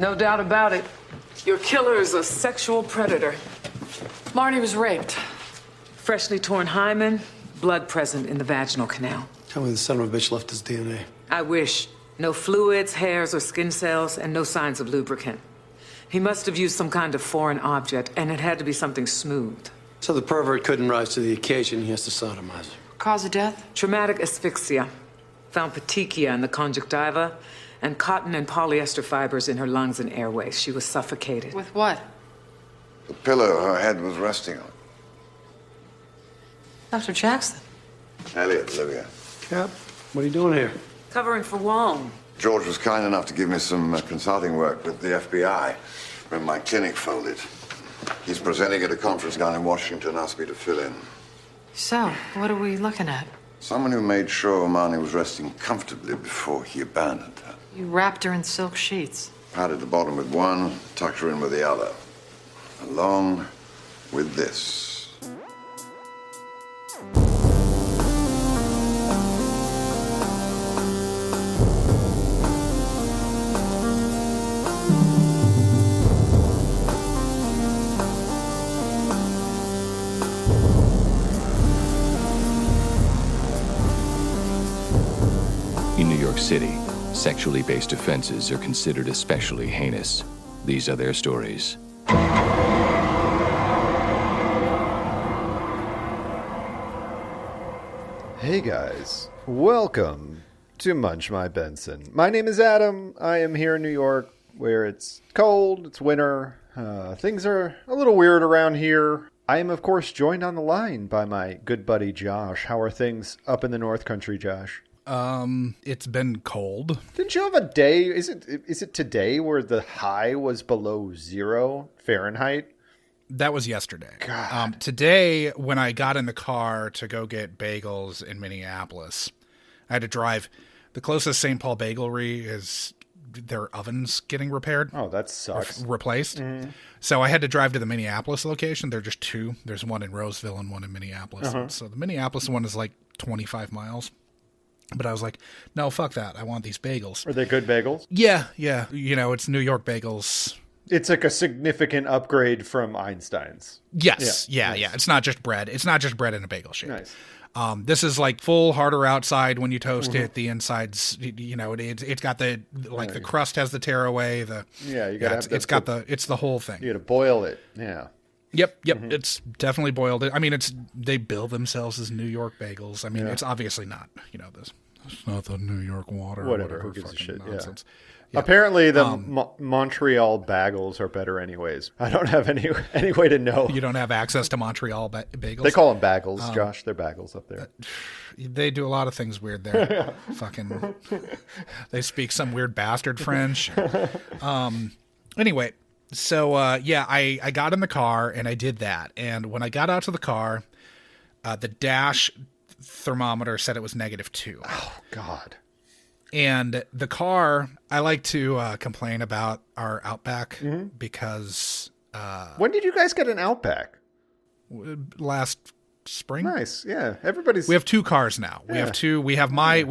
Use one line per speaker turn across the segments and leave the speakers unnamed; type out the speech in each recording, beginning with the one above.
No doubt about it. Your killer is a sexual predator.
Marnie was raped.
Freshly torn hymen, blood present in the vaginal canal.
Tell me the son of a bitch left his DNA.
I wish. No fluids, hairs, or skin cells, and no signs of lubricant. He must have used some kind of foreign object, and it had to be something smooth.
So the pervert couldn't rise to the occasion. He has to sodomize her.
Cause of death?
Traumatic asphyxia. Found petechia in the conjunctiva, and cotton and polyester fibers in her lungs and airways. She was suffocated.
With what?
The pillow her head was resting on.
Dr. Jackson.
Elliot, Olivia.
Cap, what are you doing here?
Covering for Wong.
George was kind enough to give me some consulting work with the FBI when my clinic folded. He's presenting at a conference down in Washington, asked me to fill in.
So, what are we looking at?
Someone who made sure Marnie was resting comfortably before he abandoned her.
You wrapped her in silk sheets.
Padded the bottom with one, tucked her in with the other. Along with this.
In New York City, sexually based offenses are considered especially heinous. These are their stories.
Hey guys, welcome to Munch My Benson. My name is Adam. I am here in New York where it's cold, it's winter, things are a little weird around here. I am of course joined on the line by my good buddy Josh. How are things up in the North Country, Josh?
It's been cold.
Didn't you have a day, is it today where the high was below 0 Fahrenheit?
That was yesterday.
God.
Today, when I got in the car to go get bagels in Minneapolis, I had to drive. The closest St. Paul bagelry is their ovens getting repaired.
Oh, that sucks.
Replaced. Mm. So I had to drive to the Minneapolis location. There are just two. There's one in Roseville and one in Minneapolis. Uh-huh. So the Minneapolis one is like 25 miles. But I was like, no, fuck that. I want these bagels.
Are they good bagels?
Yeah. You know, it's New York bagels.
It's like a significant upgrade from Einstein's.
Yes. Yeah. It's not just bread. It's not just bread in a bagel shape. Nice. This is like full harder outside when you toast it. The insides, you know, it's got the like the crust has the tearaway. It's the whole thing.
You got to boil it. Yeah.
Yep. Mm-hmm. It's definitely boiled. I mean, they bill themselves as New York bagels. I mean, it's obviously not. You know, it's not the New York water.
Whatever. Who gives a shit? Nonsense. Yeah. Apparently, the Montreal bagels are better, anyways. I don't have any way to know.
You don't have access to Montreal bagels.
They call them bagels, Josh. They're bagels up there.
They do a lot of things weird there. Fucking, they speak some weird bastard French. Anyway. So, I got in the car and I did that. And when I got out to the car, the dash thermometer said it was -2.
Oh, God.
And the car, I like to complain about our Outback because...
when did you guys get an Outback?
Last spring.
Nice, yeah.
We have two cars now. We have two. We have my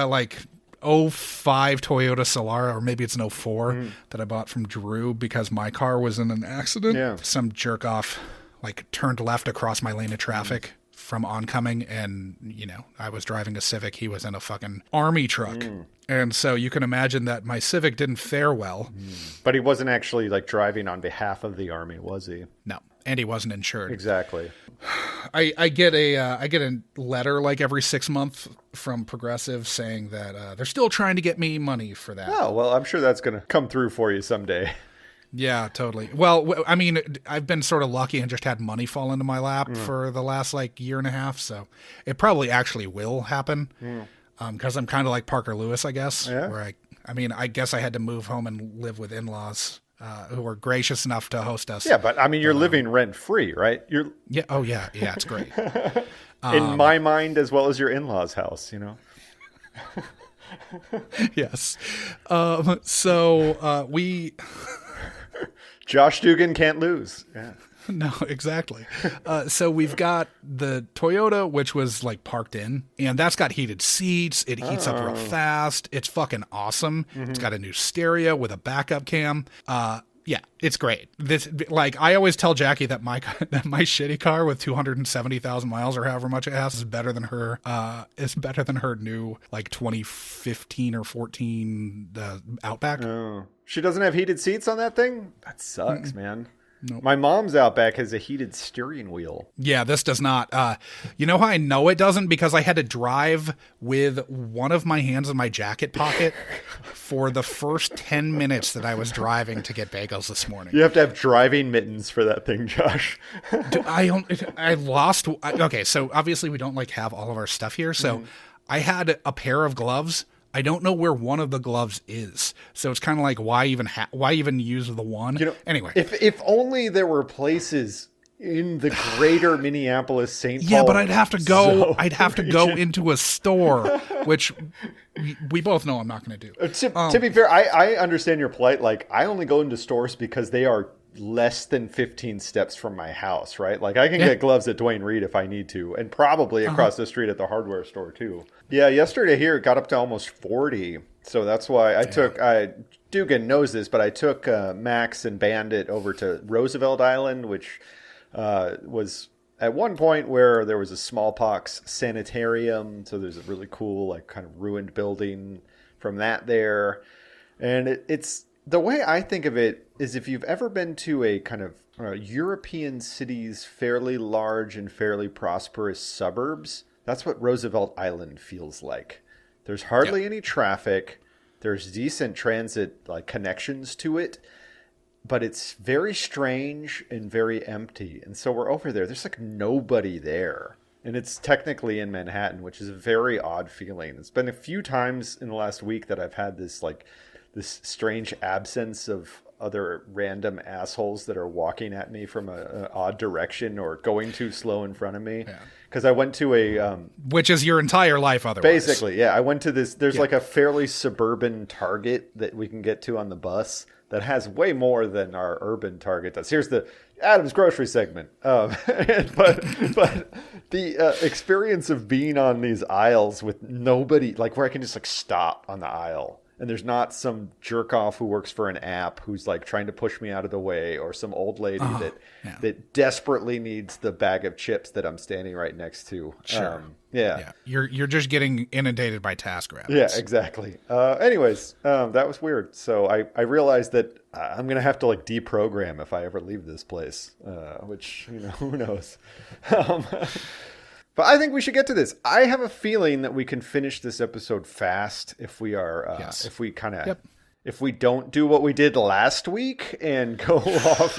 like... 05 Toyota Solara, or maybe it's an 04 that I bought from Drew because my car was in an accident. Yeah. Some jerk off like turned left across my lane of traffic from oncoming, and you know, I was driving a Civic, he was in a fucking army truck. And so you can imagine that my Civic didn't fare well.
But he wasn't actually like driving on behalf of the army, was he?
No. And he wasn't insured.
Exactly.
I get a letter like every 6 months from Progressive saying that they're still trying to get me money for that.
Oh, well, I'm sure that's going to come through for you someday.
Yeah, totally. Well, I mean, I've been sort of lucky and just had money fall into my lap for the last like year and a half. So it probably actually will happen because I'm kind of like Parker Lewis, I guess. Yeah. Where I guess I had to move home and live with in-laws. Who were gracious enough to host us.
Yeah, but I mean, you're living rent free, right?
Yeah. Oh, yeah. Yeah, it's great.
In my mind, as well as your in-laws' house, you know.
Yes. So we.
Josh Dugan can't lose. Yeah.
No, exactly. So we've got the Toyota, which was like parked in, and that's got heated seats. It heats up real fast. It's fucking awesome. It's got a new stereo with a backup cam. Yeah, it's great. This, like, I always tell Jackie that my shitty car with 270,000 miles or however much it has is better than her. New like 2015 or 14 Outback.
Oh, she doesn't have heated seats on that thing? That sucks, man. Nope. My mom's Outback has a heated steering wheel.
Yeah, this does not. You know how I know it doesn't? Because I had to drive with one of my hands in my jacket pocket for the first 10 minutes that I was driving to get bagels this morning.
You have to have driving mittens for that thing, Josh.
I lost. Okay, so obviously we don't like have all of our stuff here. So I had a pair of gloves. I don't know where one of the gloves is, so it's kind of like why even use the one? Anyway,
if only there were places in the greater Minneapolis St. Paul.
Yeah, but I'd have to go. I'd have to go into a store, which we both know I'm not going to do.
To be fair, I understand your plight. Like, I only go into stores because they are less than 15 steps from my house, right? Like, I can get gloves at Dwayne Reed if I need to, and probably across the street at the hardware store too. Yeah, yesterday here it got up to almost 40, so that's why Dugan knows this, but I took Max and Bandit over to Roosevelt Island, which was at one point where there was a smallpox sanitarium, so there's a really cool, like, kind of ruined building from that there, and it's the way I think of it is if you've ever been to a kind of European city's fairly large and fairly prosperous suburbs, that's what Roosevelt Island feels like. There's hardly any traffic. There's decent transit like connections to it, but it's very strange and very empty. And so we're over there. There's like nobody there. And it's technically in Manhattan, which is a very odd feeling. It's been a few times in the last week that I've had this strange absence of other random assholes that are walking at me from an odd direction or going too slow in front of me. Because I went to a...
which is your entire life otherwise.
Basically, yeah. I went to this... There's like a fairly suburban Target that we can get to on the bus that has way more than our urban Target does. Here's the Adam's grocery segment. But the experience of being on these aisles with nobody... Like where I can just like stop on the aisle. And there's not some jerk off who works for an app who's like trying to push me out of the way, or some old lady that desperately needs the bag of chips that I'm standing right next to.
Sure. You're just getting inundated by task rabbits.
Yeah, exactly. Anyways, that was weird. So I realized that I'm going to have to like deprogram if I ever leave this place, which, who knows. But I think we should get to this. I have a feeling that we can finish this episode fast if we are, if we don't do what we did last week and go off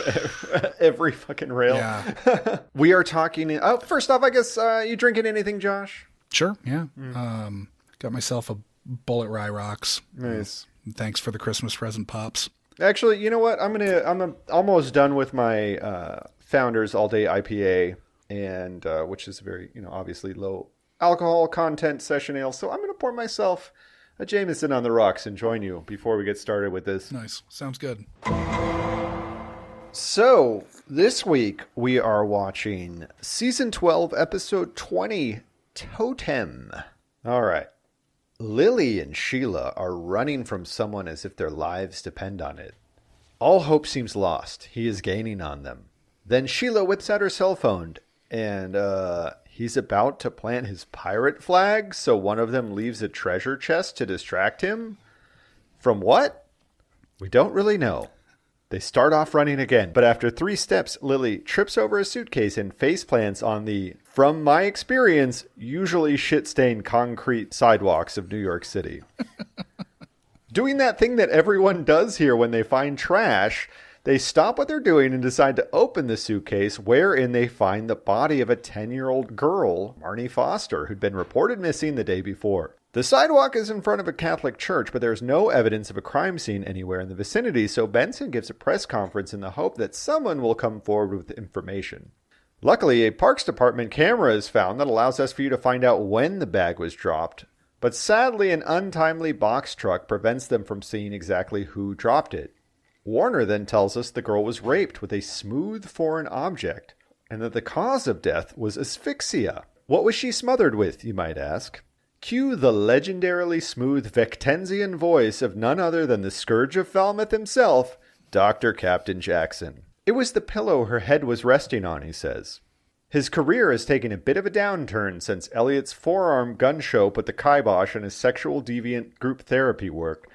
every fucking rail. Yeah. We are talking. First off, I guess you drinking anything, Josh?
Sure. Yeah. Got myself a Bullet Rye Rocks.
Nice.
Thanks for the Christmas present, Pops.
Actually, you know what? I'm almost done with my Founders All Day IPA. And which is a very, obviously low alcohol content session ale. So I'm going to pour myself a Jameson on the rocks and join you before we get started with this.
Nice. Sounds good.
So this week we are watching Season 12, Episode 20, Totem. All right. Lily and Sheila are running from someone as if their lives depend on it. All hope seems lost. He is gaining on them. Then Sheila whips out her cell phone. And he's about to plant his pirate flag, so one of them leaves a treasure chest to distract him. From what? We don't really know. They start off running again, but after 3 steps, Lily trips over a suitcase and faceplants on the, from my experience, usually shit-stained concrete sidewalks of New York City. Doing that thing that everyone does here when they find trash... They stop what they're doing and decide to open the suitcase, wherein they find the body of a 10-year-old girl, Marnie Foster, who'd been reported missing the day before. The sidewalk is in front of a Catholic church, but there's no evidence of a crime scene anywhere in the vicinity, so Benson gives a press conference in the hope that someone will come forward with information. Luckily, a Parks Department camera is found that allows us for you to find out when the bag was dropped, but sadly an untimely box truck prevents them from seeing exactly who dropped it. Warner then tells us the girl was raped with a smooth foreign object, and that the cause of death was asphyxia. What was she smothered with, you might ask? Cue the legendarily smooth Vectensian voice of none other than the Scourge of Falmouth himself, Dr. Captain Jackson. It was the pillow her head was resting on, he says. His career has taken a bit of a downturn since Elliot's forearm gun show put the kibosh on his sexual deviant group therapy work.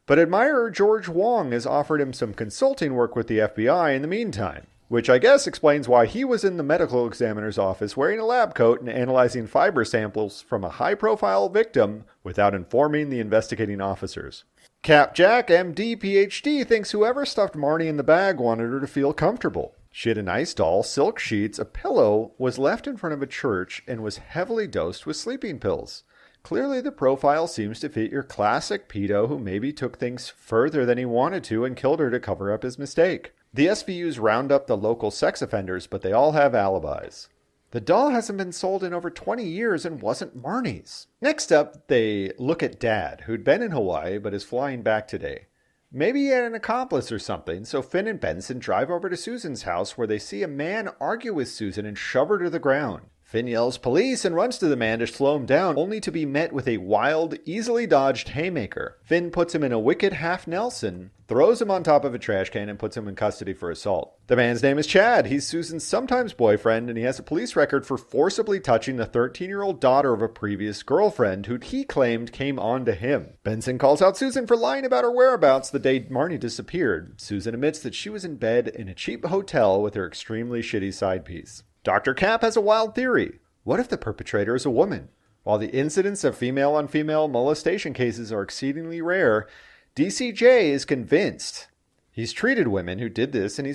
But admirer George Wong has offered him some consulting work with the FBI in the meantime, which I guess explains why he was in the medical examiner's office wearing a lab coat and analyzing fiber samples from a high-profile victim without informing the investigating officers. Cap Jack, MD, PhD, thinks whoever stuffed Marnie in the bag wanted her to feel comfortable. She had a nice doll, silk sheets, a pillow, was left in front of a church, and was heavily dosed with sleeping pills. Clearly the profile seems to fit your classic pedo who maybe took things further than he wanted to and killed her to cover up his mistake. The SVUs round up the local sex offenders, but they all have alibis. The doll hasn't been sold in over 20 years and wasn't Marnie's. Next up, they look at Dad, who'd been in Hawaii but is flying back today. Maybe he had an accomplice or something, so Finn and Benson drive over to Susan's house where they see a man argue with Susan and shove her to the ground. Finn yells police and runs to the man to slow him down, only to be met with a wild, easily dodged haymaker. Finn puts him in a wicked half Nelson, throws him on top of a trash can, and puts him in custody for assault. The man's name is Chad. He's Susan's sometimes boyfriend, and he has a police record for forcibly touching the 13-year-old daughter of a previous girlfriend who he claimed came on to him. Benson calls out Susan for lying about her whereabouts the day Marnie disappeared. Susan admits that she was in bed in a cheap hotel with her extremely shitty side piece. Dr. Cap has a wild theory. What if the perpetrator is a woman? While the incidents of female-on-female molestation cases are exceedingly rare, DCJ is convinced. He's treated women who did this, and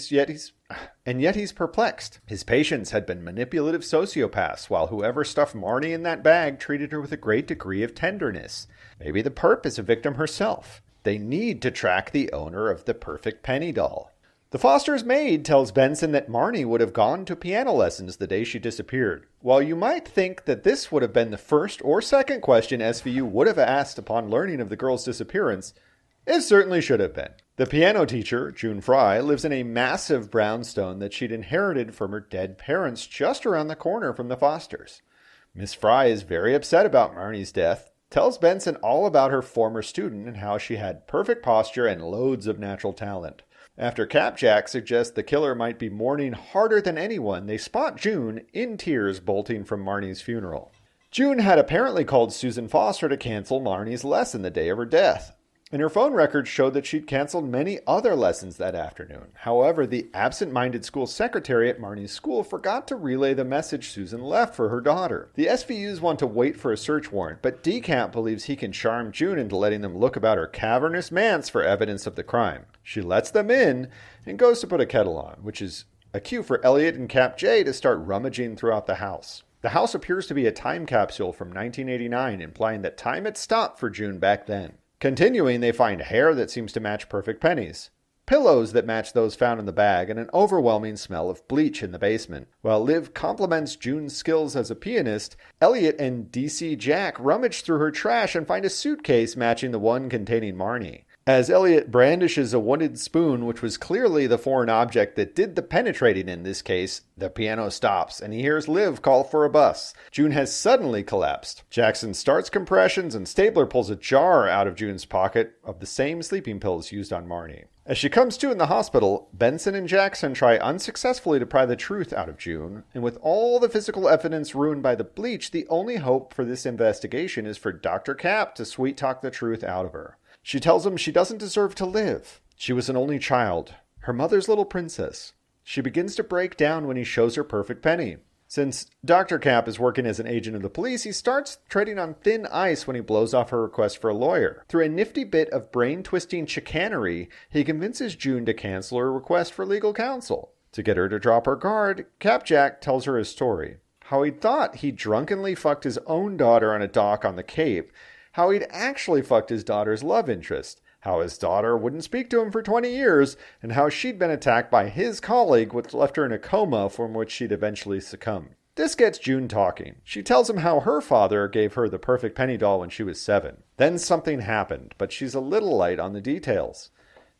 yet he's perplexed. His patients had been manipulative sociopaths, while whoever stuffed Marnie in that bag treated her with a great degree of tenderness. Maybe the perp is a victim herself. They need to track the owner of the perfect penny doll. The Foster's maid tells Benson that Marnie would have gone to piano lessons the day she disappeared. While you might think that this would have been the first or second question SVU would have asked upon learning of the girl's disappearance, it certainly should have been. The piano teacher, June Fry, lives in a massive brownstone that she'd inherited from her dead parents just around the corner from the Fosters. Miss Fry is very upset about Marnie's death, tells Benson all about her former student and how she had perfect posture and loads of natural talent. After Capjack suggests the killer might be mourning harder than anyone, they spot June in tears bolting from Marnie's funeral. June had apparently called Susan Foster to cancel Marnie's lesson the day of her death, and her phone records showed that she'd canceled many other lessons that afternoon. However, the absent-minded school secretary at Marnie's school forgot to relay the message Susan left for her daughter. The SVUs want to wait for a search warrant, but DCAP believes he can charm June into letting them look about her cavernous manse for evidence of the crime. She lets them in and goes to put a kettle on, which is a cue for Elliot and Cap J to start rummaging throughout the house. The house appears to be a time capsule from 1989, implying that time had stopped for June back then. Continuing, they find hair that seems to match perfect pennies, pillows that match those found in the bag, and an overwhelming smell of bleach in the basement. While Liv compliments June's skills as a pianist, Elliot and DC Jack rummage through her trash and find a suitcase matching the one containing Marnie. As Elliot brandishes a wooden spoon, which was clearly the foreign object that did the penetrating in this case, the piano stops, and he hears Liv call for a bus. June has suddenly collapsed. Jackson starts compressions, and Stabler pulls a jar out of June's pocket of the same sleeping pills used on Marnie. As she comes to in the hospital, Benson and Jackson try unsuccessfully to pry the truth out of June, and with all the physical evidence ruined by the bleach, the only hope for this investigation is for Dr. Cap to sweet-talk the truth out of her. She tells him she doesn't deserve to live. She was an only child, her mother's little princess. She begins to break down when he shows her perfect penny. Since Dr. Cap is working as an agent of the police, he starts treading on thin ice when he blows off her request for a lawyer. Through a nifty bit of brain-twisting chicanery, he convinces June to cancel her request for legal counsel. To get her to drop her guard, Capjack tells her his story. How he thought he drunkenly fucked his own daughter on a dock on the Cape, how he'd actually fucked his daughter's love interest, how his daughter wouldn't speak to him for 20 years, and how she'd been attacked by his colleague, which left her in a coma from which she'd eventually succumb. This gets June talking. She tells him how her father gave her the perfect penny doll when she was 7. Then something happened, but she's a little light on the details.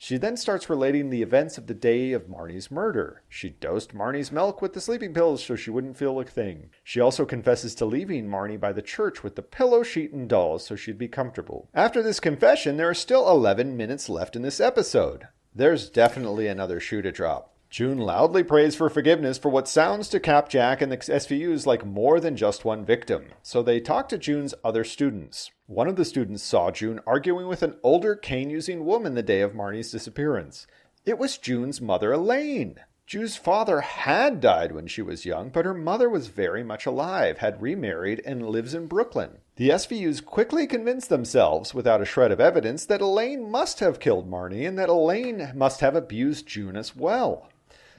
She then starts relating the events of the day of Marnie's murder. She dosed Marnie's milk with the sleeping pills so she wouldn't feel a thing. She also confesses to leaving Marnie by the church with the pillow, sheet, and dolls so she'd be comfortable. After this confession, there are still 11 minutes left in this episode. There's definitely another shoe to drop. June loudly prays for forgiveness for what sounds to Cap, Jack, and the SVUs like more than just one victim. So they talk to June's other students. One of the students saw June arguing with an older cane-using woman the day of Marnie's disappearance. It was June's mother, Elaine. June's father had died when she was young, but her mother was very much alive, had remarried, and lives in Brooklyn. The SVUs quickly convinced themselves, without a shred of evidence, that Elaine must have killed Marnie and that Elaine must have abused June as well.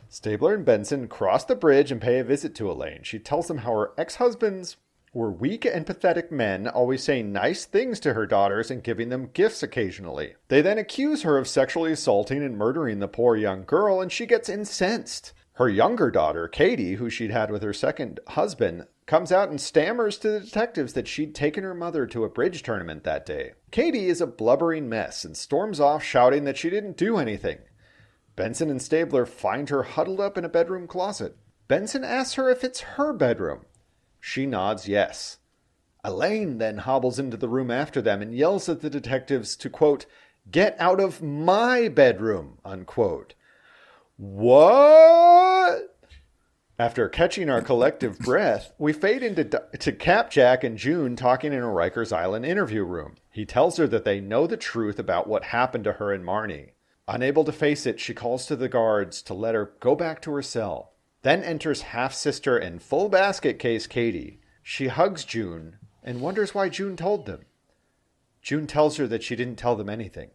Stabler and Benson cross the bridge and pay a visit to Elaine. She tells them how her ex-husbands were weak and pathetic men, always saying nice things to her daughters and giving them gifts occasionally. They then accuse her of sexually assaulting and murdering the poor young girl, and she gets incensed. Her younger daughter, Katie, who she'd had with her second husband, comes out and stammers to the detectives that she'd taken her mother to a bridge tournament that day. Katie is a blubbering mess and storms off shouting that she didn't do anything. Benson and Stabler find her huddled up in a bedroom closet. Benson asks her if it's her bedroom. She nods yes. Elaine then hobbles into the room after them and yells at the detectives to, quote, "Get out of my bedroom," unquote. What? After catching our collective breath, we fade to Cap, Jack, and June talking in a Rikers Island interview room. He tells her that they know the truth about what happened to her and Marnie. Unable to face it, she calls to the guards to let her go back to her cell. Then enters half-sister and full basket case Katie. She hugs June and wonders why June told them. June tells her that she didn't tell them anything.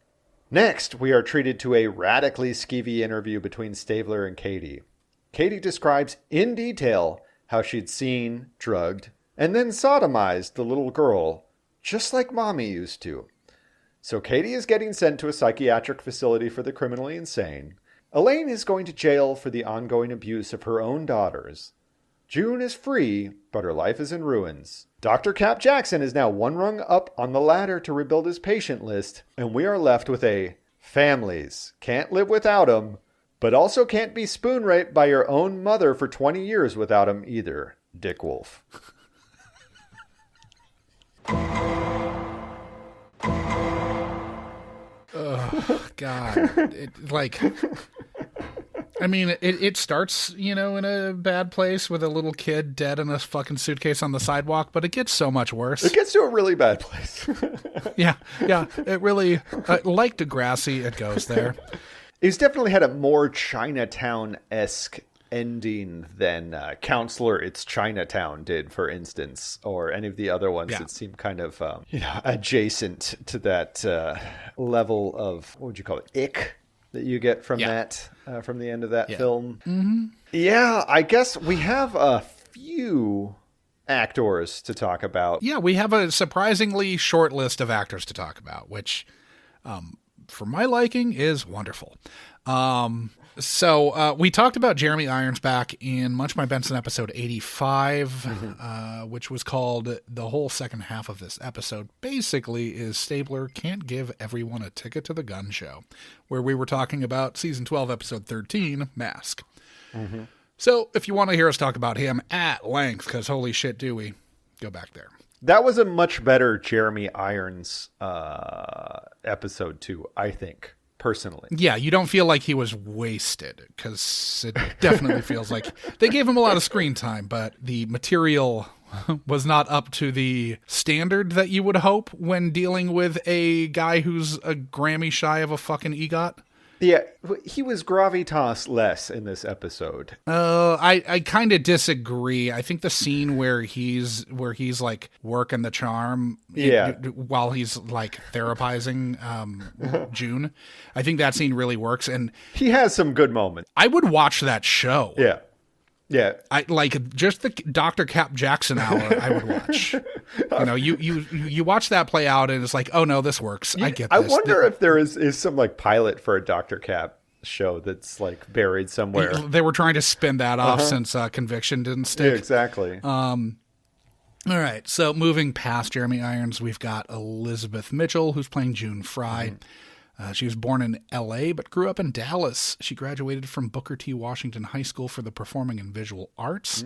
Next, we are treated to a radically skeevy interview between Stabler and Katie. Katie describes in detail how she'd seen, drugged, and then sodomized the little girl, just like Mommy used to. So Katie is getting sent to a psychiatric facility for the criminally insane. Elaine is going to jail for the ongoing abuse of her own daughters. June is free, but her life is in ruins. Dr. Cap Jackson is now one rung up on the ladder to rebuild his patient list, and we are left with a families can't live without him, but also can't be spoon raped by your own mother for 20 years without him either. Dick Wolf.
Oh, God. It starts, in a bad place with a little kid dead in a fucking suitcase on the sidewalk, but it gets so much worse.
It gets to a really bad place.
Yeah. It really, like Degrassi, it goes there.
He's definitely had a more Chinatown-esque ending than Counselor It's Chinatown did, for instance, or any of the other ones that seem kind of adjacent to that level of, what would you call it, ick that you get from that from the end of that film.
Mm-hmm.
Yeah, I guess we have a few actors to talk about.
Yeah, we have a surprisingly short list of actors to talk about, which for my liking is wonderful. So we talked about Jeremy Irons back in Munch My Benson episode 85, which was called The Whole Second Half of This Episode basically is Stabler Can't Give Everyone a Ticket to the Gun Show, where we were talking about season 12, episode 13, Mask. Mm-hmm. So if you want to hear us talk about him at length, because holy shit do we, go back there.
That was a much better Jeremy Irons episode too, I think. Personally.
Yeah, you don't feel like he was wasted, because it definitely feels like they gave him a lot of screen time, but the material was not up to the standard that you would hope when dealing with a guy who's a Grammy shy of a fucking EGOT.
Yeah, he was gravitas less in this episode.
I kind of disagree. I think the scene where he's like working the charm while he's like therapizing June, I think that scene really works, and
he has some good moments.
I would watch that show.
Yeah.
I like just the Dr. Cap Jackson hour I would watch. You watch that play out and it's like, oh no, this works. I get this.
I wonder if there is some like pilot for a Dr. Cap show that's like buried somewhere.
They were trying to spin that off since Conviction didn't stick.
Yeah, exactly.
All right. So moving past Jeremy Irons, we've got Elizabeth Mitchell, who's playing June Fry. She was born in L.A. but grew up in Dallas. She graduated from Booker T. Washington High School for the Performing and Visual Arts,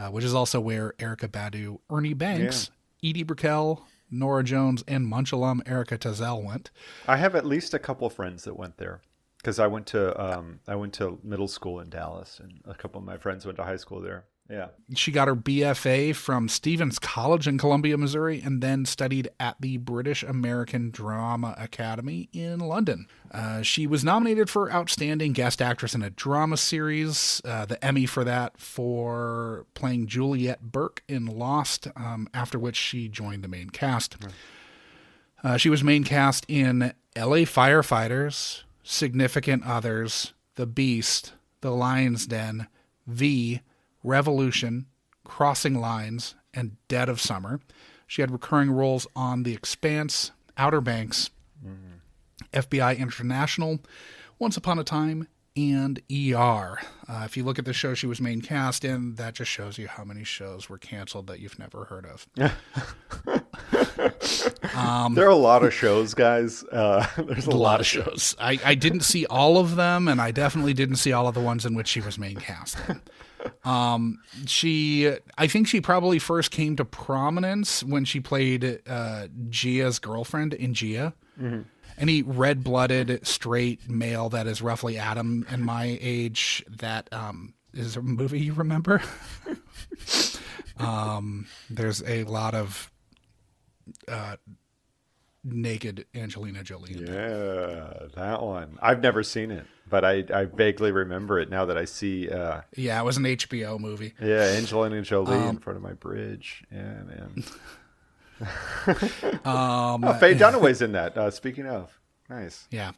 which is also where Erykah Badu, Ernie Banks, Edie Brickell, Nora Jones, and Munch alum Erica Tazel went.
I have at least a couple friends that went there because I went to middle school in Dallas, and a couple of my friends went to high school there. Yeah.
She got her BFA from Stevens College in Columbia, Missouri, and then studied at the British American Drama Academy in London. She was nominated for Outstanding Guest Actress in a Drama Series, the Emmy for that, for playing Juliet Burke in Lost, after which she joined the main cast. She was main cast in LA Firefighters, Significant Others, The Beast, The Lion's Den, V, Revolution, Crossing Lines, and Dead of Summer. She had recurring roles on The Expanse, Outer Banks, FBI International, Once Upon a Time, and ER. If you look at the show she was main cast in, that just shows you how many shows were canceled that you've never heard of.
There are a lot of shows, guys. There's a lot of shows.
I didn't see all of them, and I definitely didn't see all of the ones in which she was main cast in. I think she probably first came to prominence when she played Gia's girlfriend in Gia. Any red-blooded straight male that is roughly Adam and my age that is a movie you remember. There's a lot of naked Angelina Jolie in
Yeah, that one. I've never seen it, but I vaguely remember it now that I see.
Yeah, it was an HBO movie.
Yeah, Angelina Jolie in front of my bridge. Yeah, man. Faye Dunaway's in that. Speaking of, nice.
Yeah.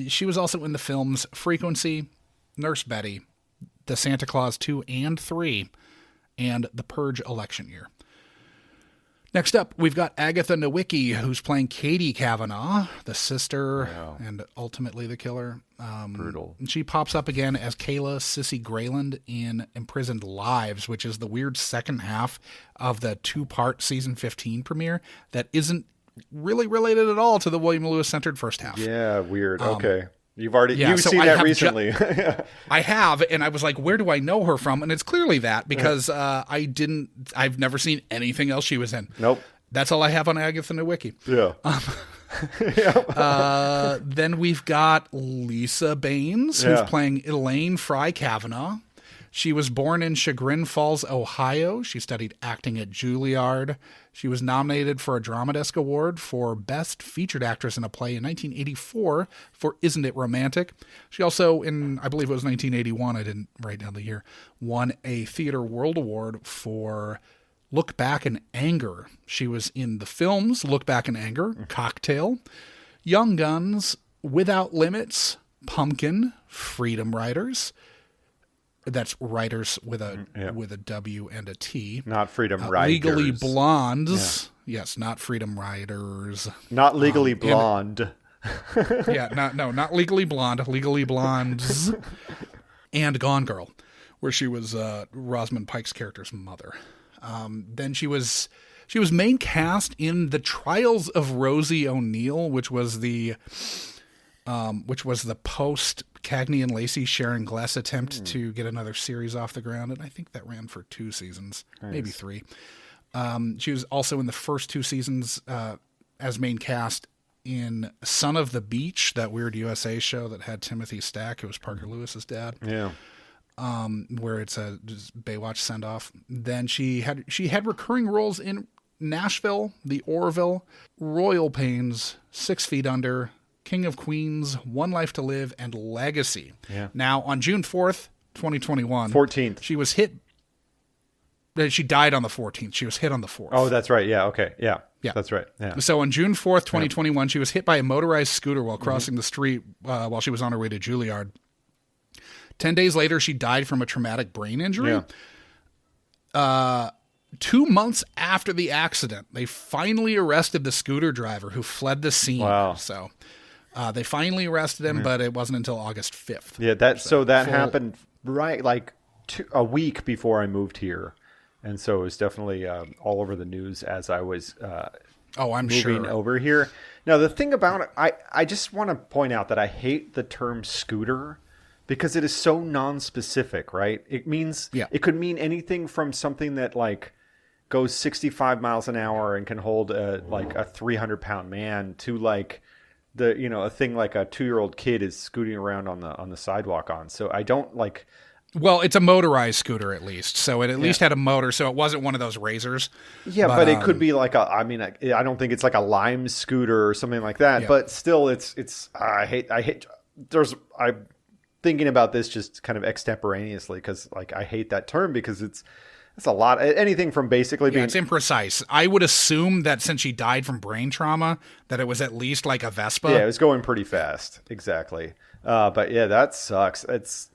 She was also in the films Frequency, Nurse Betty, The Santa Claus 2 and 3, and The Purge election year. Next up, we've got Agatha Nowicki, who's playing Katie Kavanaugh, the sister and ultimately the killer.
Brutal.
She pops up again as Kayla Sissy Grayland in Imprisoned Lives, which is the weird second half of the two-part season 15 premiere that isn't really related at all to the William Lewis-centered first half.
Yeah, weird. Okay. You've
so
seen
I
that
have
recently.
I have, and I was like, where do I know her from? And it's clearly that, because I've never seen anything else she was in.
Nope.
That's all I have on Agatha Nowicki.
Yeah.
Then we've got Lisa Baines, who's playing Elaine Fry Kavanaugh. She was born in Chagrin Falls, Ohio. She studied acting at Juilliard. She was nominated for a Drama Desk Award for Best Featured Actress in a Play in 1984 for Isn't It Romantic? She also, in, I believe it was 1981, I didn't write down the year, won a Theatre World Award for Look Back in Anger. She was in the films Look Back in Anger, Cocktail, Young Guns, Without Limits, Pumpkin, Freedom Writers. That's writers with a W and a T.
Not Freedom Writers.
Legally Blondes. Yeah. Yes, not Freedom Writers.
Not Legally Blonde.
Not Legally Blonde. Legally Blondes. And Gone Girl, where she was Rosamund Pike's character's mother. Then she was main cast in The Trials of Rosie O'Neill, which was the post Cagney and Lacey Sharon Gless attempt to get another series off the ground, and I think that ran for 2 seasons, maybe 3. She was also in the first 2 seasons as main cast in Son of the Beach, that weird USA show that had Timothy Stack, who was Parker Lewis's dad.
Yeah.
Where it's a Baywatch send-off. Then she had recurring roles in Nashville, The Orville, Royal Pains, 6 Feet Under, King of Queens, One Life to Live, and Legacy.
Yeah.
Now, on June 4th, 2021...
14th.
She was hit... She died on the 14th. She was hit on the 4th.
Oh, that's right. Yeah, okay. Yeah. That's right. Yeah.
So on June 4th, 2021, she was hit by a motorized scooter while crossing the street while she was on her way to Juilliard. 10 days later, she died from a traumatic brain injury. Yeah. 2 months after the accident, they finally arrested the scooter driver who fled the scene.
Wow.
So they finally arrested him, but it wasn't until August 5th.
Yeah, that happened right like a week before I moved here. And so it was definitely all over the news as I was
Oh, I'm
moving
sure.
over here. Now, the thing about it, I just want to point out that I hate the term scooter because it is so non-specific, right? It means it could mean anything from something that like goes 65 miles an hour and can hold a 300-pound man to like a thing like a 2-year-old kid is scooting around on the sidewalk on. So I don't like.
Well, it's a motorized scooter at least, so it at least had a motor, so it wasn't one of those razors.
Yeah, but it could be like I don't think it's like a Lime scooter or something like that. Yeah. But still, it's I hate. I'm thinking about this just kind of extemporaneously because like I hate that term because it's a lot. Anything from basically being
it's imprecise. I would assume that since she died from brain trauma, that it was at least like a Vespa.
Yeah, it was going pretty fast. Exactly. But yeah, that sucks. That's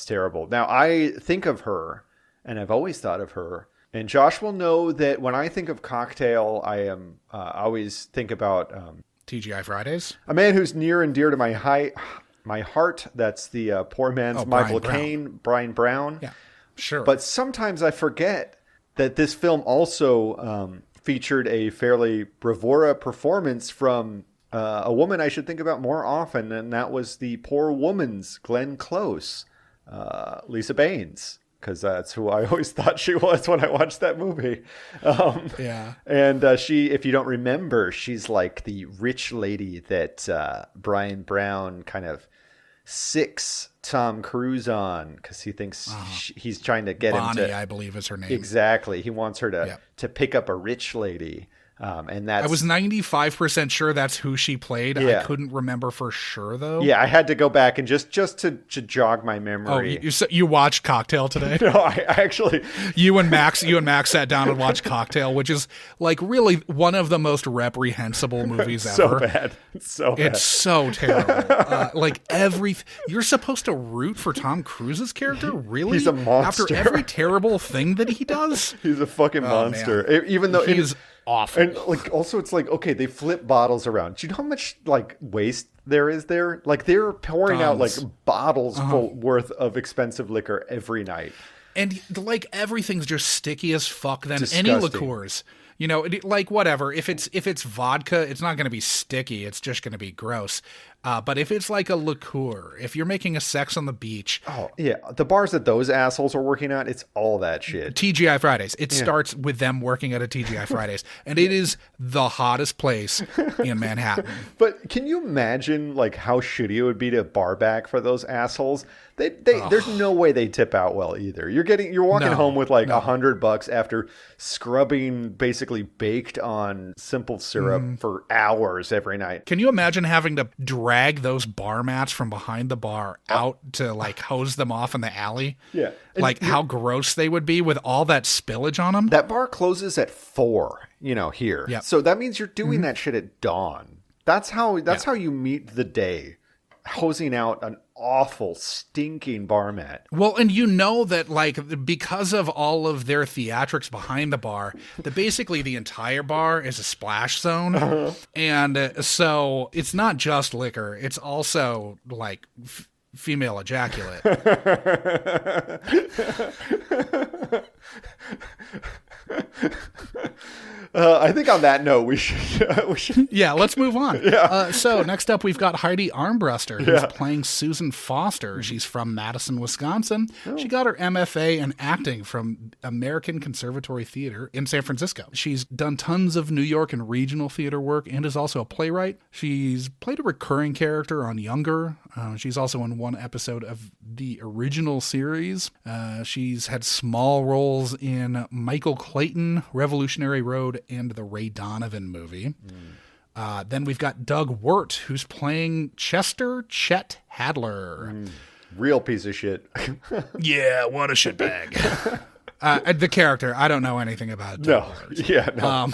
terrible. Now, I think of her, and I've always thought of her, and Josh will know that when I think of Cocktail, I always think about
TGI Fridays.
A man who's near and dear to my heart. That's the poor man's Michael Caine, Bryan Brown.
Yeah, sure.
But sometimes I forget that this film also featured a fairly bravura performance from a woman I should think about more often, and that was the poor woman's Glenn Close, Lisa Baines, because that's who I always thought she was when I watched that movie. And she, if you don't remember, she's like the rich lady that Bryan Brown kind of sicks Tom Cruise on because he thinks he's trying to get
Bonnie,
him to.
I believe is her name.
Exactly. He wants her to pick up a rich lady. And that's,
I was 95% sure that's who she played.
Yeah.
I couldn't remember for sure though.
Yeah, I had to go back and just to jog my memory.
Oh, you watched Cocktail today?
No, I actually.
You and Max sat down and watched Cocktail, which is like really one of the most reprehensible movies ever.
So bad. It's so bad.
It's so terrible. You're supposed to root for Tom Cruise's character? Really?
He's a monster.
After every terrible thing that he does?
He's a fucking monster. Man. Even though
he's awful.
And like also it's like, okay, they flip bottles around. Do you know how much like waste there is there? Like they're pouring out like bottles worth of expensive liquor every night.
And like everything's just sticky as fuck than
Disgusting.
any liqueurs. You know, like whatever. If it's vodka, it's not going to be sticky. It's just going to be gross. But if it's like a liqueur, if you're making a Sex on the Beach.
Oh, yeah. The bars that those assholes are working at, it's all that shit.
TGI Fridays. It starts with them working at a TGI Fridays. And it is the hottest place in Manhattan.
But can you imagine like how shitty it would be to bar back for those assholes? There's no way they tip out well either. You're walking home with like $100 after scrubbing basically baked on simple syrup for hours every night.
Can you imagine having to drag those bar mats from behind the bar out to like hose them off in the alley?
Yeah.
Like how gross they would be with all that spillage on them.
That bar closes at 4, here.
Yep.
So that means you're doing that shit at dawn. That's how you meet the day. Hosing out an awful, stinking bar mat.
Well, and you know that, like, because of all of their theatrics behind the bar, that basically the entire bar is a splash zone. And so it's not just liquor. It's also, like, female ejaculate.
I think on that note, we should.
Yeah, let's move on.
Yeah.
So next up, we've got Heidi Armbruster, who's playing Susan Foster. She's from Madison, Wisconsin. Oh. She got her MFA in acting from American Conservatory Theater in San Francisco. She's done tons of New York and regional theater work and is also a playwright. She's played a recurring character on Younger. She's also in one episode of the original series. She's had small roles in Michael Clayton, Revolutionary Road, and the Ray Donovan movie. Then we've got Doug Wirt, who's playing Chester Chet Hadler.
Real piece of shit.
Yeah, what a shitbag. The character, I don't know anything about Doug Wirt.
Yeah, no.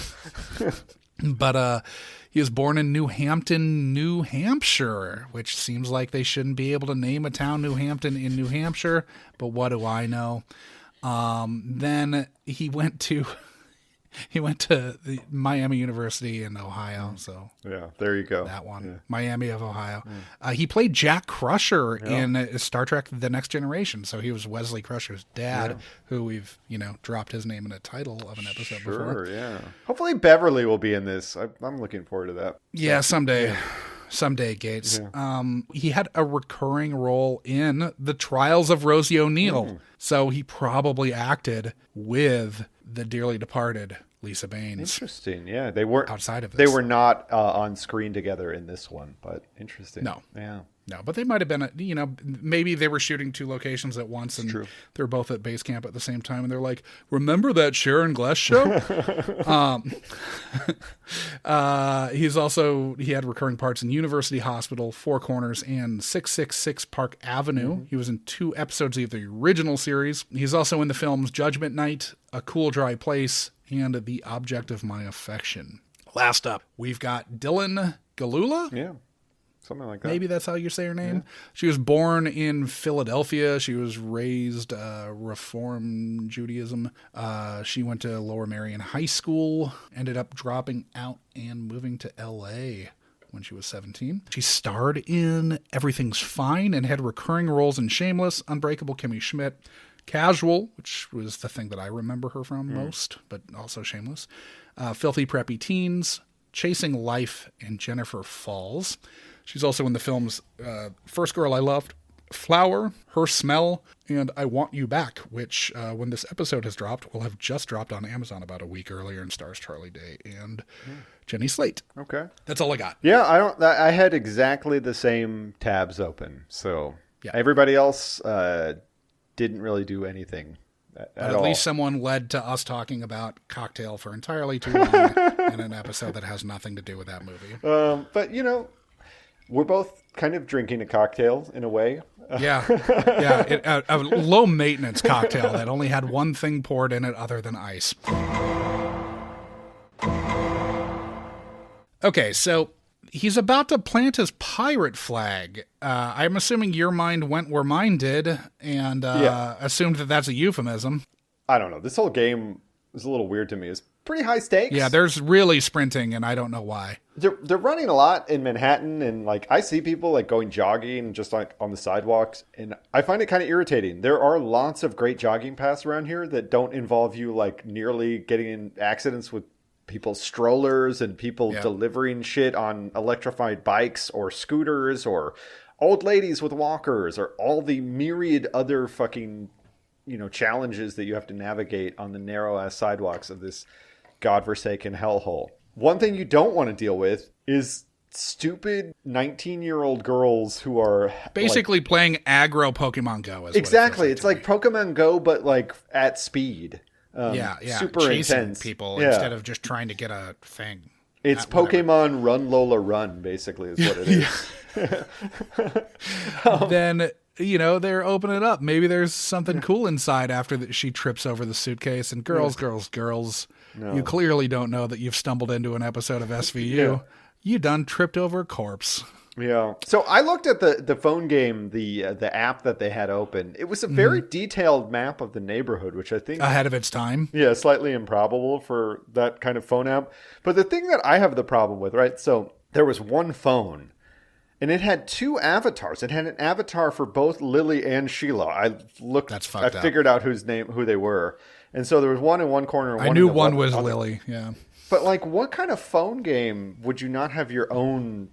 But he was born in New Hampton, New Hampshire, which seems like they shouldn't be able to name a town New Hampton in New Hampshire, but what do I know? Then he went to He went to the Miami University in Ohio, so
Yeah, there you go.
that one.
Yeah.
Miami of Ohio. He played Jack Crusher in Star Trek The Next Generation, so he was Wesley Crusher's dad, who we've, dropped his name in a title of an episode before.
Sure, yeah. Hopefully Beverly will be in this. I'm looking forward to that.
Yeah, someday. Someday, Gates. He had a recurring role in The Trials of Rosie O'Neill, so he probably acted with the dearly departed Lisa Baines.
Interesting. Yeah, they weren't
Outside of this.
They were not on screen together in this one, but interesting.
No.
Yeah.
No, but they might have been, maybe they were shooting two locations at once, and they're both at base camp at the same time, and they're like, remember that Sharon Gless show? He had recurring parts in University Hospital, Four Corners, and 666 Park Avenue. He was in 2 episodes of the original series. He's also in the films Judgment Night, A Cool Dry Place, and The Object of My Affection. Last up, we've got Dylan Galula.
Yeah. Something like that.
Maybe that's how you say her name. Yeah. She was born in Philadelphia. She was raised Reform Judaism. She went to Lower Merion High School, ended up dropping out and moving to L.A. when she was 17. She starred in Everything's Fine and had recurring roles in Shameless, Unbreakable Kimmy Schmidt, Casual, which was the thing that I remember her from most, but also Shameless, Filthy Preppy Teens, Chasing Life, and Jennifer Falls. She's also in the films First Girl I Loved, Flower, Her Smell, and I Want You Back, which, when this episode has dropped, will have just dropped on Amazon about a week earlier and stars Charlie Day and Jenny Slate.
Okay.
That's all I got.
Yeah, I had exactly the same tabs open. So everybody else didn't really do anything at all.
Least someone led to us talking about Cocktail for entirely too long in an episode that has nothing to do with that movie.
But, we're both kind of drinking a cocktail in a way.
A low maintenance cocktail that only had one thing poured in it other than ice. Okay, so he's about to plant his pirate flag. I'm assuming your mind went where mine did and assumed that that's a euphemism.
I don't know. This whole game is a little weird to me. It's pretty high stakes.
Yeah, there's really sprinting, and I don't know why.
They're running a lot in Manhattan, and I see people going jogging just on the sidewalks, and I find it kind of irritating. There are lots of great jogging paths around here that don't involve you nearly getting in accidents with people's strollers and people delivering shit on electrified bikes or scooters or old ladies with walkers or all the myriad other fucking challenges that you have to navigate on the narrow ass sidewalks of this godforsaken hellhole. One thing you don't want to deal with is stupid 19-year-old girls who are
basically playing aggro Pokemon Go.
Exactly. It's like Pokemon Go, but at speed. Super
chasing
intense
people instead of just trying to get a thing.
It's Pokemon Run Lola Run, basically, is what it is.
Then they're opening it up. Maybe there's something cool inside after she trips over the suitcase. And girls, no. You clearly don't know that you've stumbled into an episode of SVU.
Yeah.
You done tripped over a corpse.
Yeah. So I looked at the phone game, the app that they had open. It was a very detailed map of the neighborhood, which I think
ahead of its time.
Yeah, slightly improbable for that kind of phone app. But the thing that I have the problem with, right? So there was one phone. And it had 2 avatars. It had an avatar for both Lily and Sheila. I figured out who they were. And so there was one in one corner. And
I knew one was Lily. Yeah.
But what kind of phone game would you not have your own?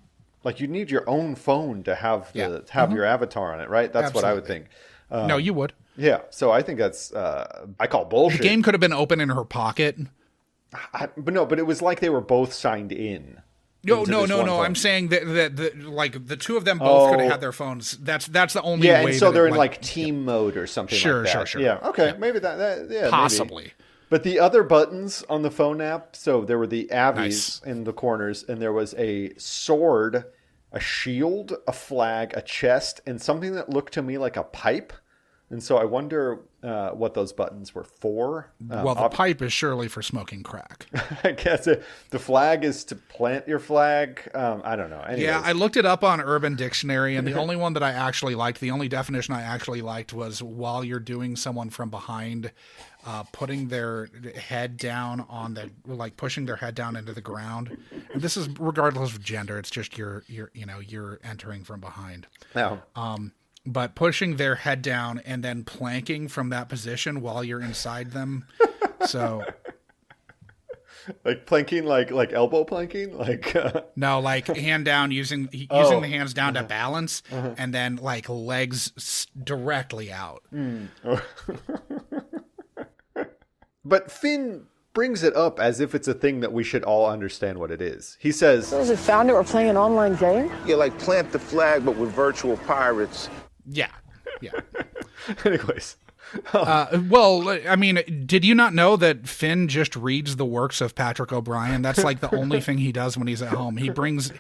You need your own phone to have your avatar on it, right? That's what I would think.
No, you would.
Yeah. So I think that's I call bullshit.
The game could have been open in her pocket.
But it was like they were both signed in.
No. I'm saying that the two of them both could have had their phones. That's the only way.
Yeah, and so they're in team mode or something like that.
Sure.
Yeah, okay, maybe that
possibly.
Maybe. But the other buttons on the phone app, so there were the Avies in the corners, and there was a sword, a shield, a flag, a chest, and something that looked to me like a pipe And so I wonder what those buttons were for.
Well, the pipe is surely for smoking crack.
I guess the flag is to plant your flag. I don't know. Anyways.
Yeah, I looked it up on Urban Dictionary, and the only one that I actually liked, the only definition I actually liked was while you're doing someone from behind, putting their head down on the, like pushing their head down into the ground. And this is regardless of gender. It's just you're entering from behind.
No.
But pushing their head down and then planking from that position while you're inside them. So
like planking, like elbow planking, like
no, like hand down using the hands down to balance, and then like legs directly out.
But Finn brings it up as if it's a thing that we should all understand what it is. He says,
So is it found it or playing an online game?
Yeah, like plant the flag, but with virtual pirates.
Yeah.
anyways.
Well, I mean, did you not know that Finn just reads the works of Patrick O'Brien? That's like the only thing he does when he's at home. He brings,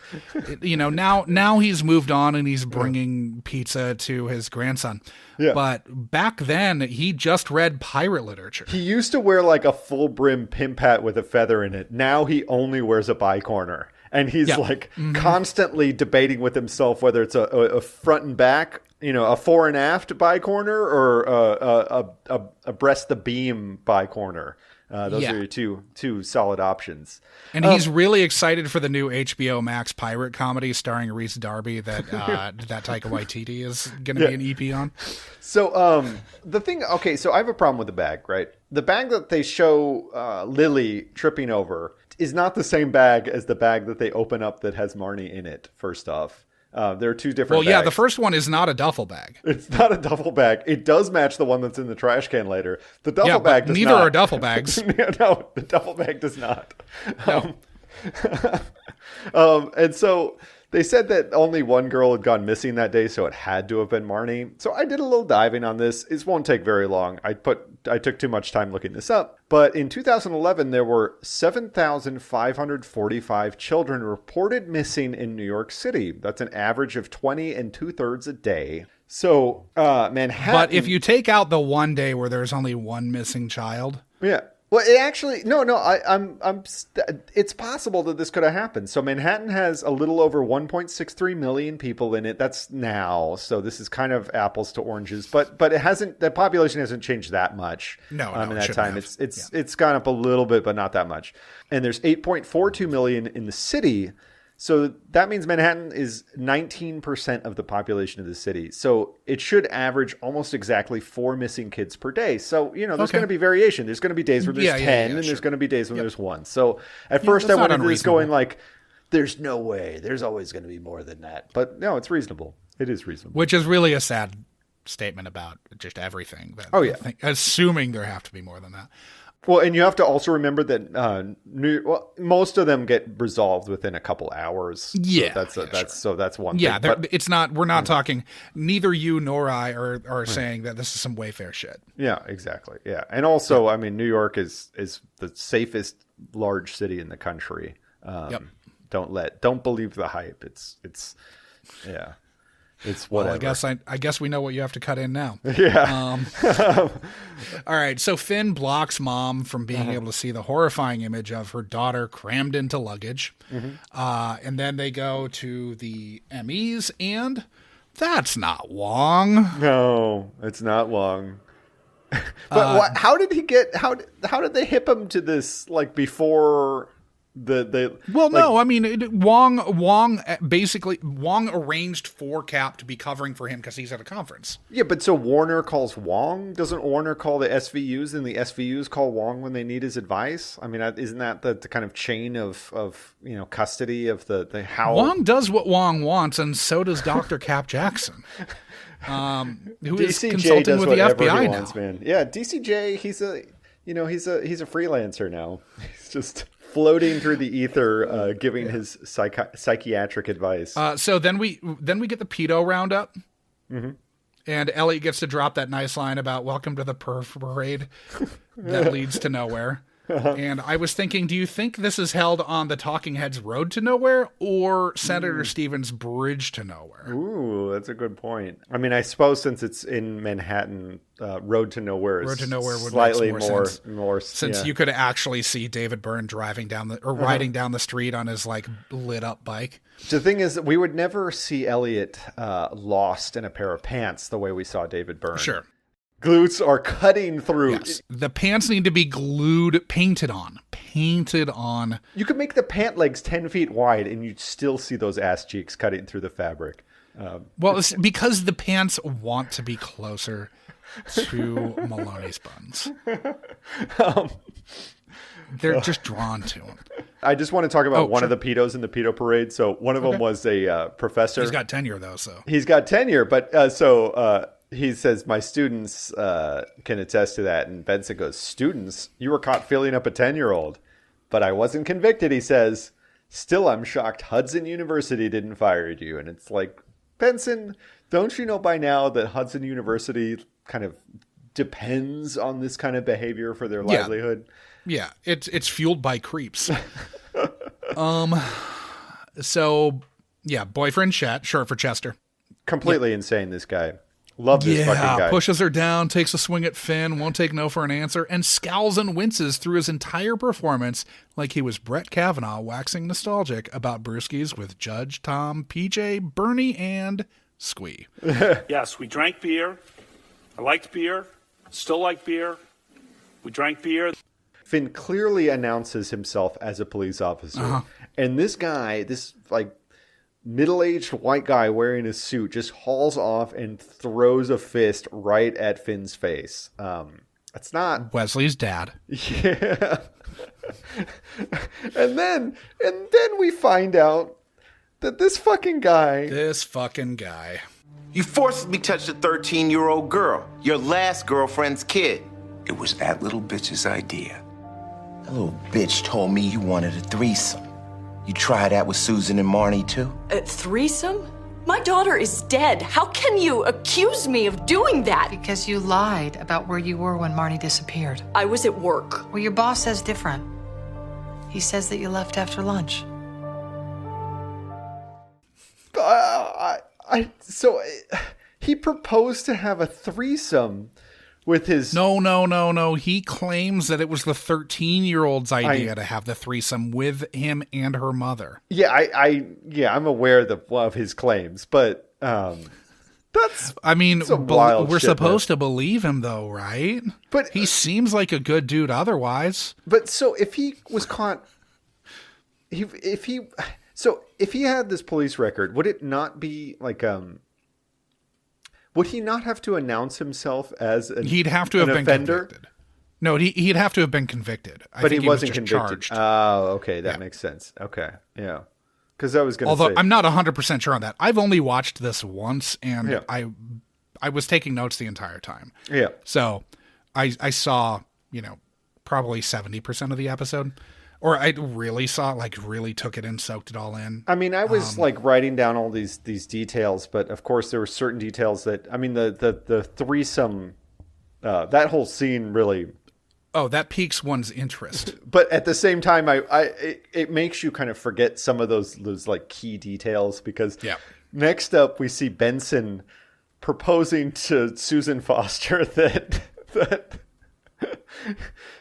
now he's moved on and he's bringing pizza to his grandson.
Yeah.
But back then, he just read pirate literature.
He used to wear like a full brim pimp hat with a feather in it. Now he only wears a bicorner. And he's constantly debating with himself whether it's a front and back, a fore and aft bicorner or a breast the beam bicorner. Those are your two solid options.
And he's really excited for the new HBO Max pirate comedy starring Reese Darby that Taika Waititi is going to be an EP on.
So the thing, so I have a problem with the bag, right? The bag that they show Lily tripping over is not the same bag as the bag that they open up that has Marnie in it, first off. There are two different bags.
The first one is not a duffel bag.
It's not a duffel bag. It does match the one that's in the trash can later. The duffel bag does
neither
not.
are duffel bags.
No, the duffel bag does not.
No.
And so they said that only one girl had gone missing that day, so it had to have been Marnie. So I did a little diving on this. It won't take very long. I took too much time looking this up. But in 2011, there were 7,545 children reported missing in New York City. That's an average of 20 2/3 a day. So Manhattan.
But if you take out the one day where there's only one missing child.
Yeah. Well, it actually it's possible that this could have happened. So Manhattan has a little over 1.63 million people in it. That's now. So this is kind of apples to oranges, but it hasn't, the population hasn't changed that much.
In
that time. It's gone up a little bit, but not that much. And there's 8.42 million in the city. So that means Manhattan is 19% of the population of the city. So it should average almost exactly 4 missing kids per day. So, there's going to be variation. There's going to be days where there's 10 and there's going to be days when there's 1. So at first I went into this going like, there's no way. There's always going to be more than that. But no, it's reasonable. It is reasonable.
Which is really a sad statement about just everything. Assuming there have to be more than that.
Well, and you have to also remember that most of them get resolved within a couple hours.
Yeah,
so that's one.
Yeah,
thing. But
it's not. We're not talking. Neither you nor I are saying that this is some Wayfair shit.
Yeah, exactly. Yeah, and also, I mean, New York is the safest large city in the country. Don't believe the hype. It's whatever.
Well, I guess we know what you have to cut in now.
Yeah.
All right. So Finn blocks mom from being able to see the horrifying image of her daughter crammed into luggage. And then they go to the MEs, and that's not Wong.
No, it's not Wong. But how did he get? How did they hip him to this? Like before.
No, I mean, Wong basically arranged for Cap to be covering for him because he's at a conference.
Yeah, but so Warner calls Wong? Doesn't Warner call the SVUs and the SVUs call Wong when they need his advice? I mean, isn't that the kind of chain of custody of the how?
Wong does what Wong wants, and so does Dr. Cap Jackson. Who is consulting with the FBI now.
Man. Yeah, DCJ, he's a freelancer now. He's just floating through the ether, giving his psychiatric advice.
So then we get the pedo roundup, and Elliot gets to drop that nice line about "Welcome to the perf parade" that leads to nowhere. And I was thinking, do you think this is held on the Talking Heads Road to Nowhere or Senator Stevens' Bridge to Nowhere?
Ooh, that's a good point. I mean, I suppose since it's in Manhattan, Road to Nowhere is
would
slightly
make more sense.
more
Since you could actually see David Byrne driving down riding down the street on his like lit up bike.
The thing is that we would never see Elliot lost in a pair of pants the way we saw David Byrne.
Sure.
Glutes are cutting through.
Yes. The pants need to be painted on.
You could make the pant legs 10 feet wide and you'd still see those ass cheeks cutting through the fabric.
Well, it's because the pants want to be closer to Maloney's buns. They're just drawn to him.
I just want to talk about one of the pedos in the pedo parade. So one of them was a professor.
He's got tenure, though. So
he's got tenure, but he says, my students can attest to that. And Benson goes, students? You were caught filling up a 10-year-old. But I wasn't convicted, he says. Still, I'm shocked Hudson University didn't fire you. And it's like, Benson, don't you know by now that Hudson University kind of depends on this kind of behavior for their livelihood?
Yeah, it's fueled by creeps. So, yeah, boyfriend Chet, short for Chester.
Completely insane, this guy. Love this fucking guy.
Pushes her down, takes a swing at Finn, won't take no for an answer, and scowls and winces through his entire performance like he was Brett Kavanaugh waxing nostalgic about brewskis with Judge, Tom, PJ, Bernie, and Squee.
Yes, we drank beer. I liked beer. Still like beer. We drank beer.
Finn clearly announces himself as a police officer. And this guy, this like middle-aged white guy wearing a suit, just hauls off and throws a fist right at Finn's face. It's not
Wesley's dad.
Yeah. and then we find out that this fucking guy.
You forcibly touched a 13-year-old girl, your last girlfriend's kid. It was that little bitch's idea. That little bitch told me you wanted a threesome. You try that with Susan and Marnie, too?
A threesome? My daughter is dead. How can you accuse me of doing that?
Because you lied about where you were when Marnie disappeared.
I was at work.
Well, your boss says different. He says that you left after lunch.
He proposed to have a threesome with his...
No. He claims that it was the 13-year-old's idea to have the threesome with him and her mother.
Yeah, I'm aware of his claims, but that's...
I mean, we're
shit,
supposed to believe him, though, right?
But
he seems like a good dude otherwise.
But so if he was caught... If he had this police record, would it not be like... Would he not have to announce himself as
he'd have to have been
offender?
Convicted. No, he'd have to have been convicted.
But he wasn't
just
convicted.
Charged.
Oh, okay, that makes sense. Okay, yeah. Because I was going to say,
although I'm not 100% sure on that. I've only watched this once, and I was taking notes the entire time.
Yeah.
So I saw probably 70% of the episode. Or I really took it in, soaked it all in.
I mean, I was writing down all these details, but of course there were certain details that, I mean, the threesome, that whole scene really...
Oh, that piques one's interest.
But at the same time, it makes you kind of forget some of those like key details because next up we see Benson proposing to Susan Foster that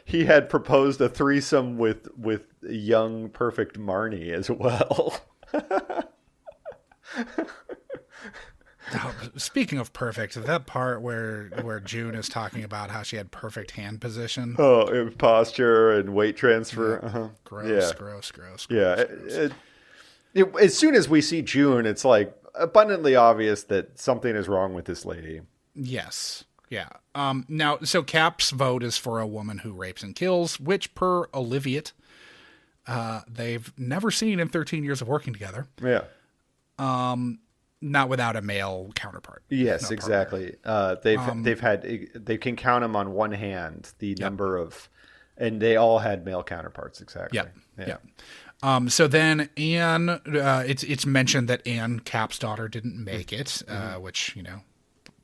he had proposed a threesome with young, perfect Marnie as well.
Now, speaking of perfect, that part where June is talking about how she had perfect hand position.
Oh, posture and weight transfer.
Yeah. Gross.
Yeah. As soon as we see June, it's like abundantly obvious that something is wrong with this lady.
Yes. Yeah. Now, so Cap's vote is for a woman who rapes and kills, which per Oliviet, they've never seen in 13 years of working together.
Yeah.
Not without a male counterpart.
Yes, exactly. They can count them on one hand, the number of, and they all had male counterparts. Exactly.
Yeah. So then Anne, it's mentioned that Anne, Cap's daughter, didn't make it, which,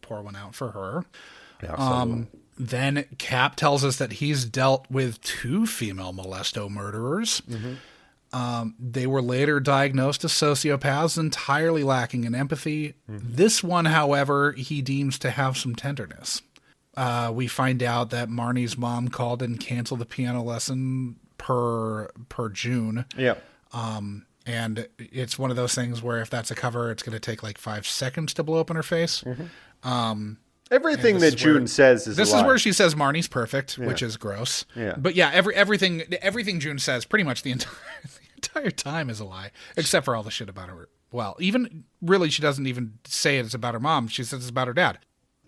pour one out for her.
Yeah,
then Cap tells us that he's dealt with 2 female molesto murderers. They were later diagnosed as sociopaths, entirely lacking in empathy. This one, however, he deems to have some tenderness. We find out that Marnie's mom called and canceled the piano lesson per June.
Yeah.
And it's one of those things where if that's a cover, it's going to take like 5 seconds to blow up in her face.
Everything that June says is
this
a lie.
is where she says Marnie's perfect, which is gross.
Yeah.
But yeah, everything June says pretty much the entire time is a lie, except for all the shit about her. Well, even really, she doesn't even say it's about her mom. She says it's about her dad.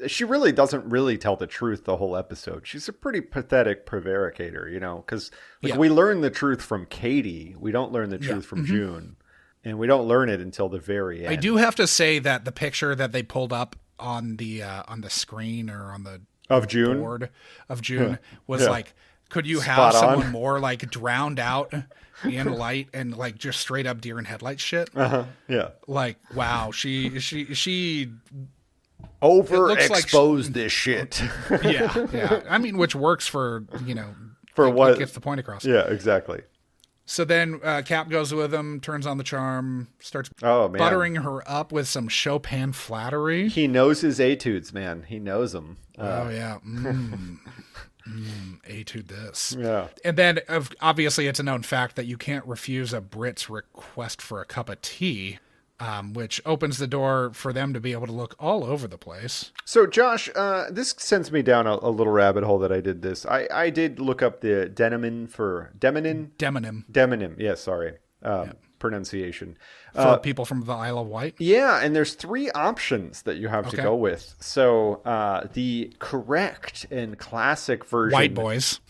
She really doesn't really tell the truth the whole episode. She's a pretty pathetic prevaricator, you know, because we learn the truth from Katie. We don't learn the truth from June. And we don't learn it until the very end.
I do have to say that the picture that they pulled up on the screen or on the board of June was like, could you have someone more like drowned out in light and like just straight up deer in headlights shit?
Yeah.
Like, wow, she
overexposed this shit.
Yeah. I mean, which works for, you know,
for what
it gets the point across.
Yeah, exactly.
So then Cap goes with him, turns on the charm, starts buttering her up with some Chopin flattery.
He knows his etudes, man. He knows them.
Oh, yeah. Etude this.
Yeah.
And then, obviously, it's a known fact that you can't refuse a Brit's request for a cup of tea, which opens the door for them to be able to look all over the place.
So, Josh, this sends me down a little rabbit hole that I did this. I did look up the demonym. Yeah, sorry. Pronunciation.
For people from the Isle of Wight?
Yeah, and there's 3 options that you have to go with. So, the correct and classic version...
White boys.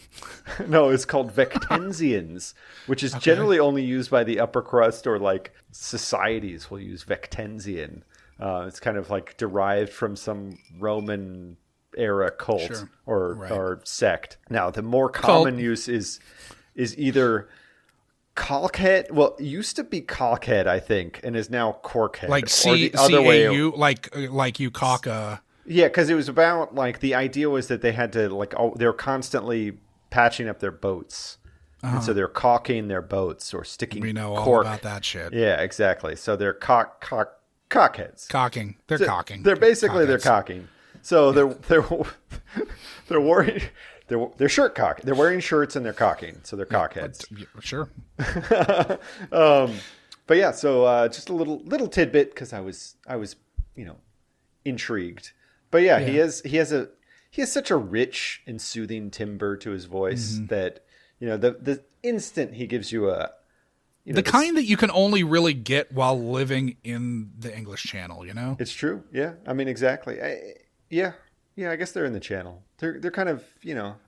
No, it's called Vectensians, which is generally only used by the upper crust or like societies will use Vectensian. It's kind of like derived from some Roman era cult or sect. Now, the more common use is either caulkhead. Well, it used to be caulkhead, I think, and is now corkhead.
Like
C-A-U,
like you caulk a...
Yeah, because it was about like the idea was that they had to like they're constantly patching up their boats. And so they're caulking their boats or sticking cork.
We know all about that shit.
Yeah, exactly. So they're cockheads.
Cocking. They're cocking.
They're basically they're cocking. So they're wearing they're shirt cock. They're wearing shirts and they're cocking. So they're cockheads.
Sure.
But yeah, so just a little tidbit because I was intrigued. But yeah, he has such a rich and soothing timbre to his voice that the instant he gives you
kind that you can only really get while living in the English Channel, you know?
It's true. Yeah. I mean, exactly. Yeah, I guess they're in the Channel. They're kind of,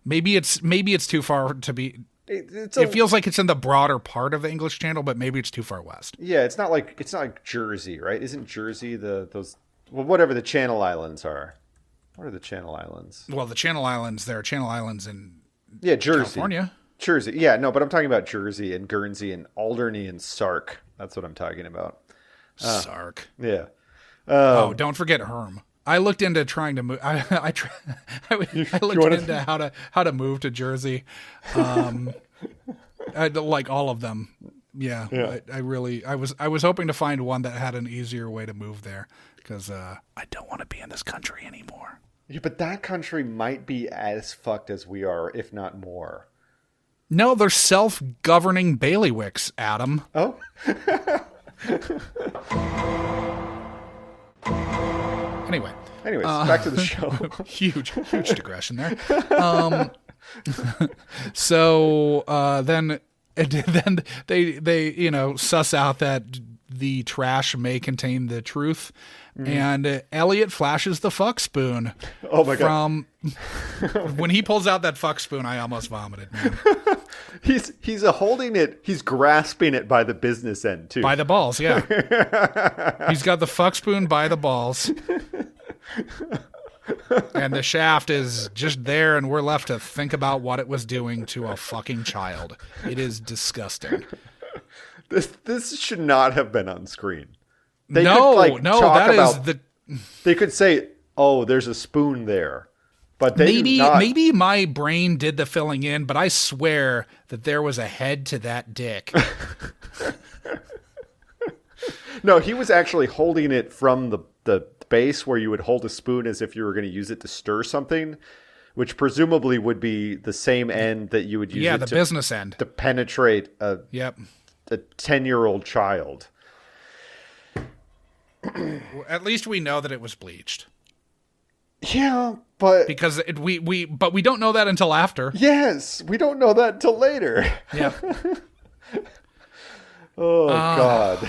maybe it's too far to be. It feels like it's in the broader part of the English Channel, but maybe it's too far west.
Yeah, it's not like Jersey, right? Isn't Jersey whatever the Channel Islands are? What are the Channel Islands?
Well, the Channel Islands, there are Channel Islands in
Jersey.
California.
Jersey. Yeah, no, but I'm talking about Jersey and Guernsey and Alderney and Sark. That's what I'm talking about.
Sark.
Yeah.
Don't forget Herm. I looked into trying to move. I looked into how to move to Jersey. I like all of them. Yeah. I was hoping to find one that had an easier way to move there because I don't want to be in this country anymore.
Yeah, but that country might be as fucked as we are, if not more.
No, they're self-governing bailiwicks, Adam.
Oh. Anyways, back to the show.
huge digression there. So then they suss out that the trash may contain the truth, and Elliot flashes the fuck spoon.
Oh my god!
When he pulls out that fuck spoon, I almost vomited, man.
He's holding it. He's grasping it by the business end too.
By the balls, yeah. He's got the fuck spoon by the balls. And the shaft is just there, and we're left to think about what it was doing to a fucking child. It is disgusting.
This should not have been on screen.
They could say, "Oh,
there's a spoon there," But they
maybe my brain did the filling in, but I swear that there was a head to that dick.
No, he was actually holding it from the base where you would hold a spoon as if you were going to use it to stir something, which presumably would be the same end that you would use
the business end
to penetrate a 10-year-old child.
At least we know that it was bleached.
Yeah, but
because we don't know that until after.
Yes, we don't know that until later.
Yeah.
Oh God,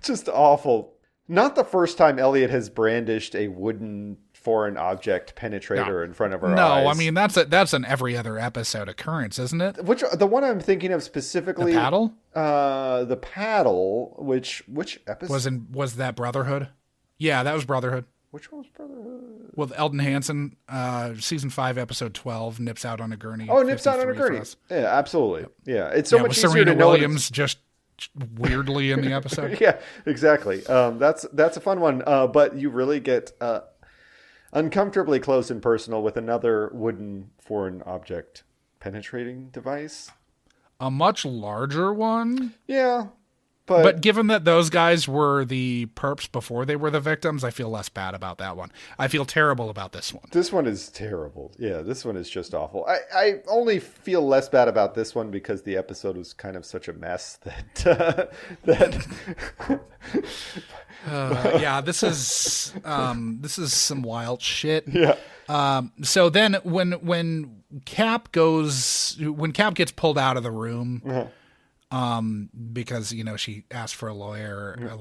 just awful. Not the first time Elliot has brandished a wooden foreign object penetrator in front of our eyes.
No, I mean that's an every other episode occurrence, isn't it?
The one I'm thinking of specifically,
the paddle.
The paddle. Which episode
was that Brotherhood? Yeah, that was Brotherhood.
Which one was Brotherhood?
With Eldon Hansen, season 5, episode 12, nips out on a gurney.
Oh, nips out on a gurney. Yeah, absolutely. Yeah, it's so much
with
easier
Serena
to know
Williams just weirdly in the episode.
Yeah, exactly. That's a fun one. But you really get uncomfortably close and personal with another wooden foreign object penetrating device.
A much larger one.
Yeah.
But given that those guys were the perps before they were the victims, I feel less bad about that one. I feel terrible about this one.
This one is terrible. Yeah, this one is just awful. I only feel less bad about this one because the episode was kind of such a mess that
yeah, this is some wild shit.
Yeah.
So then when Cap gets pulled out of the room. Because, she asked for a lawyer,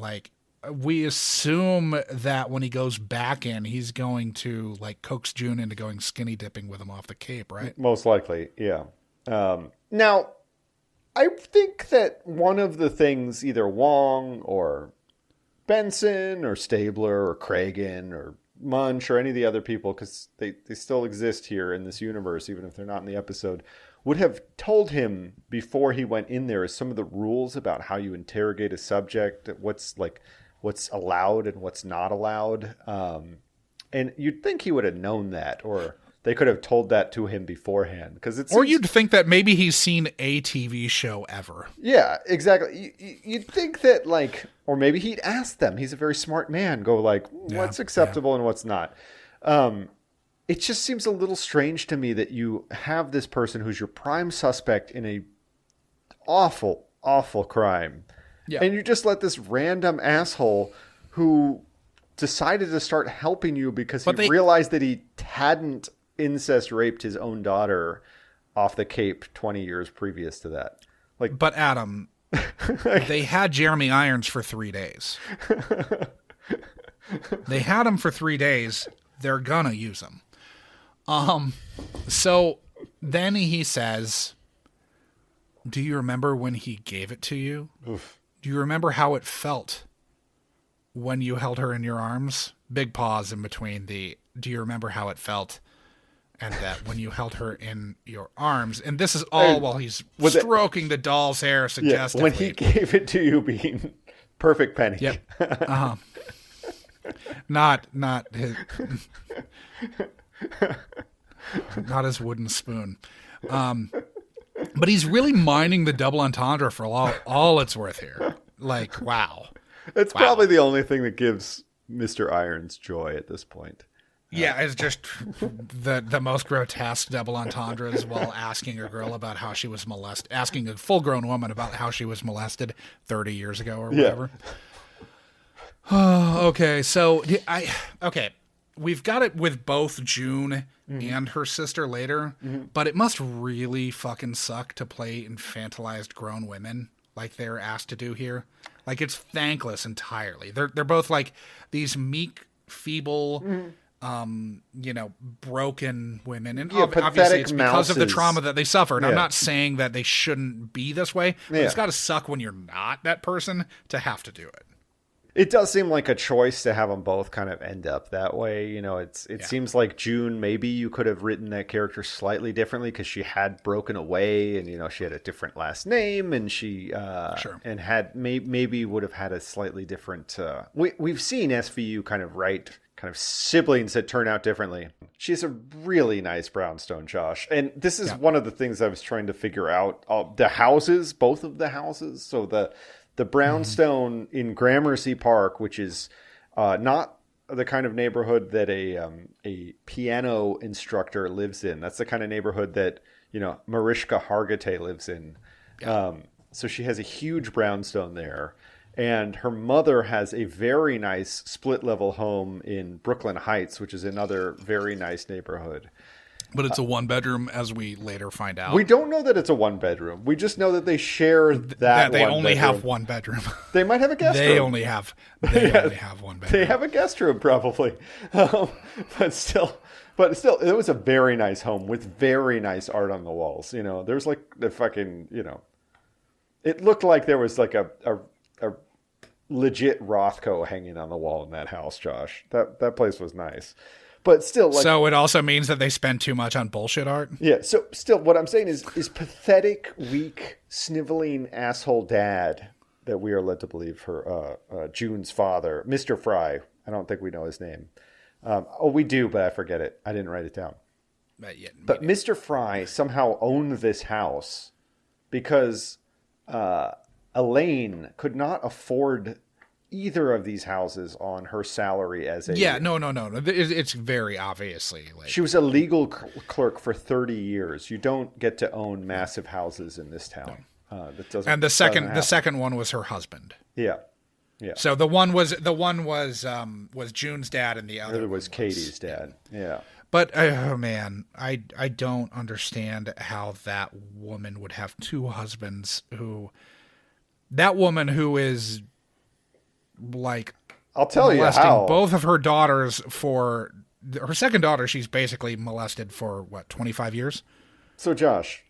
we assume that when he goes back in, he's going to coax June into going skinny dipping with him off the Cape, right?
Most likely. Yeah. Now I think that one of the things either Wong or Benson or Stabler or Cragen or Munch or any of the other people, because they still exist here in this universe, even if they're not in the episode, would have told him before he went in there some of the rules about how you interrogate a subject, what's allowed and what's not allowed. And you'd think he would have known that, or they could have told that to him beforehand.
Or you'd think that maybe he's seen a TV show ever.
Yeah, exactly. You'd think that, or maybe he'd ask them. He's a very smart man. Go what's acceptable and what's not. It just seems a little strange to me that you have this person who's your prime suspect in a awful, awful crime. Yeah. And you just let this random asshole who decided to start helping you because he realized that he hadn't incest raped his own daughter off the Cape 20 years previous to that.
But Adam, they had Jeremy Irons for 3 days. They had him for 3 days. They're gonna use him. So then he says, do you remember when he gave it to you?
Oof.
Do you remember how it felt when you held her in your arms? Big pause in between the, do you remember how it felt? And that when you held her in your arms, and this is all while he's stroking the doll's hair suggestively.
When he gave it to you being perfect penny.
Yep. Uh-huh. Not his... Not his wooden spoon. But he's really mining the double entendre for all it's worth here. Wow.
It's probably the only thing that gives Mr. Irons joy at this point.
Yeah, it's just the most grotesque double entendres while asking a girl about how she was molested, asking a full-grown woman about how she was molested 30 years ago or whatever. Yeah. Okay, so we've got it with both June and her sister later, but it must really fucking suck to play infantilized grown women like they're asked to do here. It's thankless entirely. They're both these meek, feeble, broken women. And obviously it's because of the trauma that they suffered. Yeah. I'm not saying that they shouldn't be this way, but it's got to suck when you're not that person to have to do it.
It does seem like a choice to have them both kind of end up that way. It seems like June, maybe you could have written that character slightly differently because she had broken away and, she had a different last name and she and had maybe would have had a slightly different. We've seen SVU kind of write kind of siblings that turn out differently. She has a really nice brownstone, Josh. And this is one of the things I was trying to figure out. The houses, both of the houses. So the brownstone in Gramercy Park, which is not the kind of neighborhood that a piano instructor lives in. That's the kind of neighborhood that, Mariska Hargitay lives in. Yeah. So she has a huge brownstone there. And her mother has a very nice split-level home in Brooklyn Heights, which is another very nice neighborhood.
But it's a one-bedroom, as we later find out.
We don't know that it's a one-bedroom. We just know that they share that
they
one
only
bedroom.
have one bedroom.
They might have a guest room.
They only have one bedroom.
They have a guest room, probably. But still, it was a very nice home with very nice art on the walls. There's like the fucking, it looked like there was like a legit Rothko hanging on the wall in that house, Josh. That place was nice. But still,
so it also means that they spend too much on bullshit art?
Yeah, so still what I'm saying is pathetic, weak, sniveling asshole dad that we are led to believe her June's father, Mr. Fry. I don't think we know his name. We do, but I forget it. I didn't write it down. But Mr. Fry somehow owned this house because Elaine could not afford either of these houses on her salary as a...
Yeah, no. It's very obviously...
She was a legal clerk for 30 years. You don't get to own massive houses in this town. That doesn't.
And the second one was her husband.
Yeah.
So the one was June's dad, and the other
was Katie's dad. Yeah.
But oh man, I don't understand how that woman would have two husbands. That woman who is like,
I'll tell you how,
both of her daughters for her second daughter, she's basically molested for 25 years.
So Josh,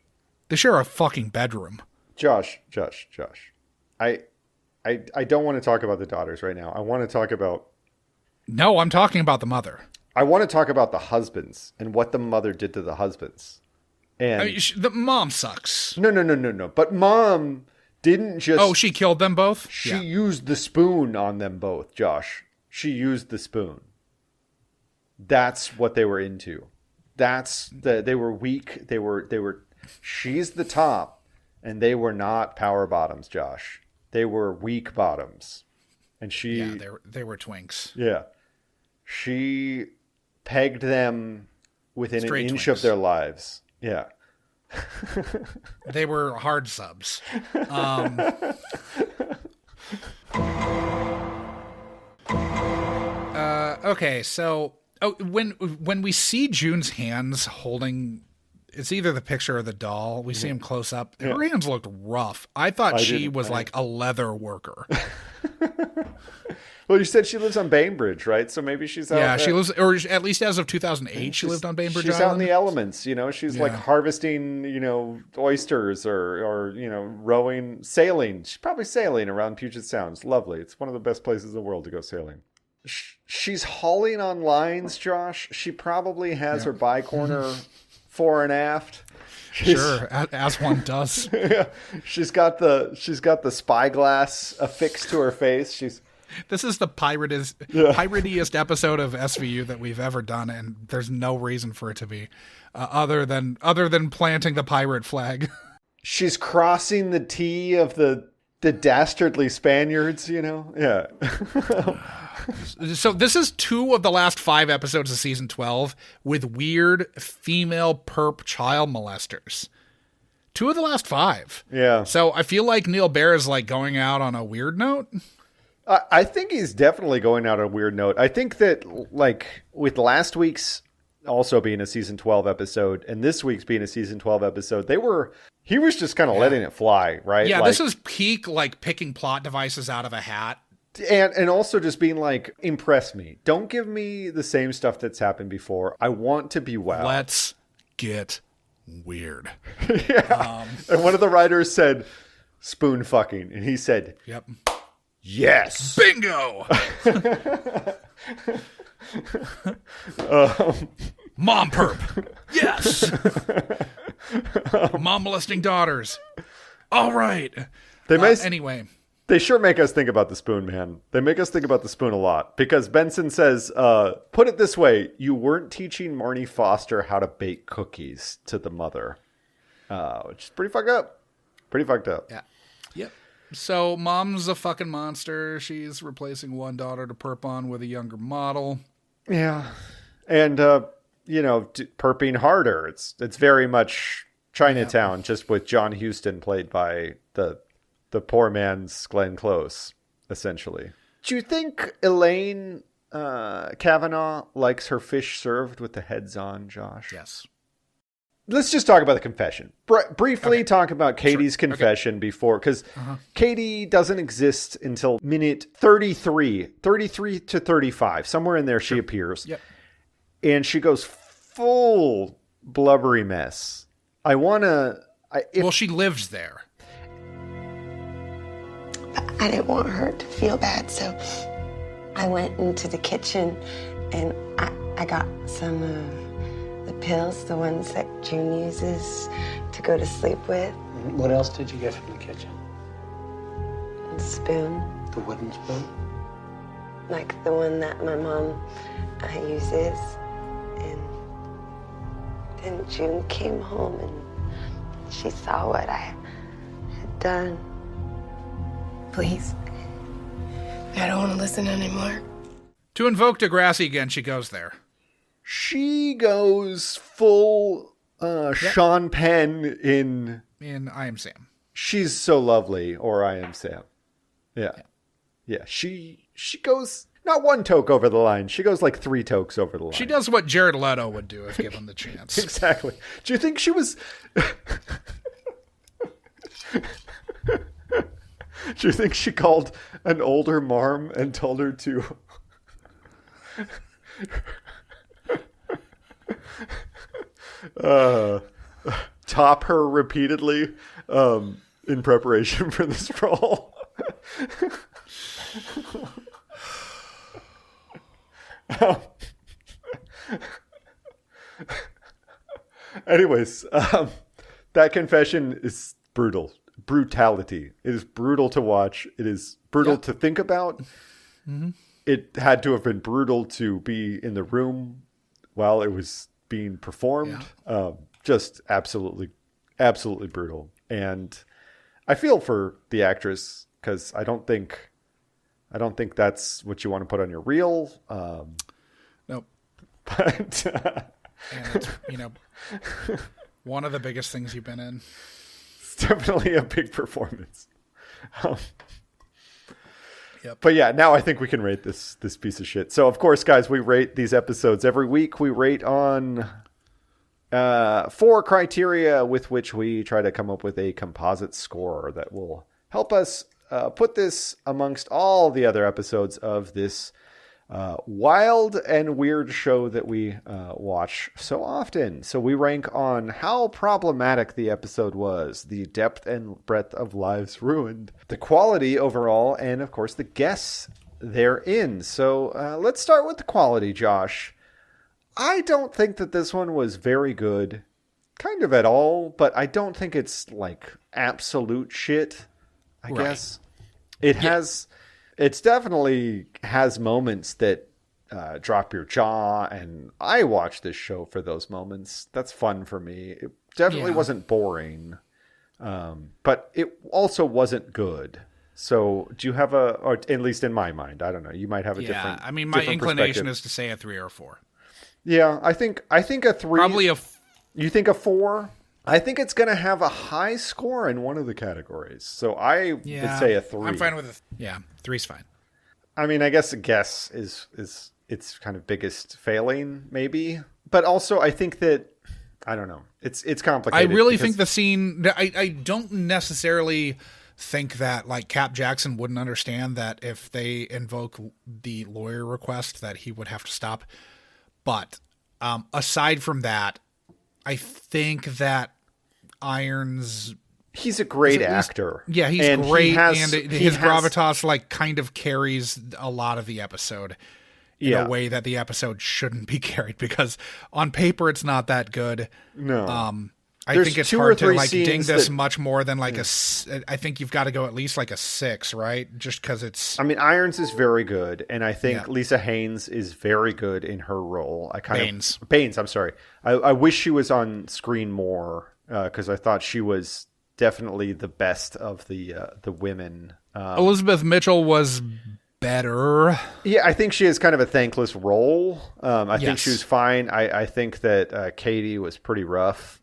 they share a fucking bedroom.
Josh. I don't want to talk about the daughters right now. I want to talk about...
No, I'm talking about the mother.
I want to talk about the husbands and what the mother did to the husbands. And
the mom sucks.
No. But mom didn't just...
Oh, she killed them both?
She used the spoon on them both, Josh. She used the spoon. That's what they were into. They were weak. They were... She's the top, and they were not power bottoms, Josh. They were weak bottoms. And she...
Yeah, they were twinks.
Yeah. She pegged them within
Straight
an inch
twinks.
of their lives. Yeah.
They were hard subs. Okay, so when we see June's hands holding, it's either the picture or the doll. We see him close up.
Yeah.
Her hands looked rough. I thought she was like a leather worker.
Well, you said she lives on Bainbridge, right? So maybe she's out.
Yeah, she lives, or at least as of 2008, she lived on Bainbridge
She's
Island.
out in the elements, She's like harvesting, oysters or sailing. She's probably sailing around Puget Sound. It's lovely. It's one of the best places in the world to go sailing. She's hauling on lines, Josh. She probably has her bi-corner fore and aft.
Sure, as one does.
Yeah. She's got the spyglass affixed to her face.
This is the piratiest episode of SVU that we've ever done, and there's no reason for it to be other than planting the pirate flag.
She's crossing the T of the dastardly Spaniards, Yeah.
So this is 2 of the last 5 episodes of season 12 with weird female perp child molesters. 2 of the last 5.
Yeah.
So I feel like Neil Baer is like going out on a weird note.
I think he's definitely going out on a weird note. I think that like with last week's also being a season 12 episode and this week's being a season 12 episode, he was just kind of letting it fly, right?
Yeah,
like,
this is peak like picking plot devices out of a hat.
And also just being like, impress me. Don't give me the same stuff that's happened before. I want to be wowed.
Let's get weird.
Yeah. And one of the writers said, spoon fucking. And he said,
yep.
Yes.
Bingo. Mom perp. Yes. Mom molesting daughters. All right.
They may
anyway.
They sure make us think about the spoon, man. They make us think about the spoon a lot. Because Benson says, put it this way, you weren't teaching Marnie Foster how to bake cookies to the mother. Which is pretty fucked up. Pretty fucked up.
Yeah. Yep. So mom's a fucking monster. She's replacing one daughter to perp on with a younger model.
Yeah. And, perping harder. It's very much Chinatown, just with John Huston played by the poor man's Glenn Close, essentially. Do you think Elaine Kavanaugh likes her fish served with the heads on, Josh?
Yes.
Let's just talk about the confession. Briefly talk about Katie's confession before, because Katie doesn't exist until minute 33 to 35. Somewhere in there she appears.
Yep.
And she goes full blubbery mess.
She lives there.
I didn't want her to feel bad, so I went into the kitchen and I got some of the pills, the ones that June uses to go to sleep with.
What else did you get from the kitchen?
A spoon.
The wooden spoon?
Like the one that my mom uses. And then June came home and she saw what I had done.
Please. I don't want to listen anymore.
To invoke Degrassi again, she goes there.
She goes full Sean Penn in
I Am Sam.
She's So Lovely, or I Am Sam. Yeah. She goes not one toke over the line. She goes like 3 tokes over the line.
She does what Jared Leto would do if given the chance.
Exactly. Do you think she was... Do you think she called an older marm and told her to... top her repeatedly in preparation for this role? Anyways, that confession is brutal. Brutality. It is brutal to watch. It is brutal to think about.
Mm-hmm.
It had to have been brutal to be in the room while it was being performed. Just absolutely brutal. And I feel for the actress because I don't think that's what you want to put on your reel.
Nope.
But
and it's, one of the biggest things you've been in.
It's definitely a big performance.
Yep.
But yeah, now I think we can rate this piece of shit. So of course, guys, we rate these episodes every week. We rate on 4 criteria with which we try to come up with a composite score that will help us put this amongst all the other episodes of this wild and weird show that we watch so often. So we rank on how problematic the episode was, the depth and breadth of lives ruined, the quality overall, and of course the guests therein. So let's start with the quality, Josh. I don't think that this one was very good, kind of at all, but I don't think it's like absolute shit, I guess. It's definitely has moments that drop your jaw, and I watch this show for those moments. That's fun for me. It definitely wasn't boring, but it also wasn't good. So do you have or at least in my mind, I don't know, you might have a different.
I mean, my inclination is to say a 3 or 4.
Yeah, I think a 3.
Probably
You think a 4? I think it's going to have a high score in one of the categories. So I would say a 3.
I'm fine with 3's fine.
I mean, I guess a guess is its kind of biggest failing, maybe. But also, I think that, I don't know, it's complicated.
I really think the scene, I don't necessarily think that like Cap Jackson wouldn't understand that if they invoke the lawyer request that he would have to stop. But aside from that, I think that Irons...
He's a great actor.
Yeah, he's great, and his gravitas like kind of carries a lot of the episode in a way that the episode shouldn't be carried, because on paper it's not that good.
No.
I
there's
think it's
2 or
hard to
3
like ding
scenes
this
that-
much more than like I think you've got to go at least like a 6, right? Just because it's.
I mean, Irons is very good, and I think Lisa Haynes is very good in her role. Baines. I'm sorry. I wish she was on screen more because I thought she was definitely the best of the women.
Elizabeth Mitchell was better.
Yeah, I think she has kind of a thankless role. I think she was fine. I think that Katie was pretty rough.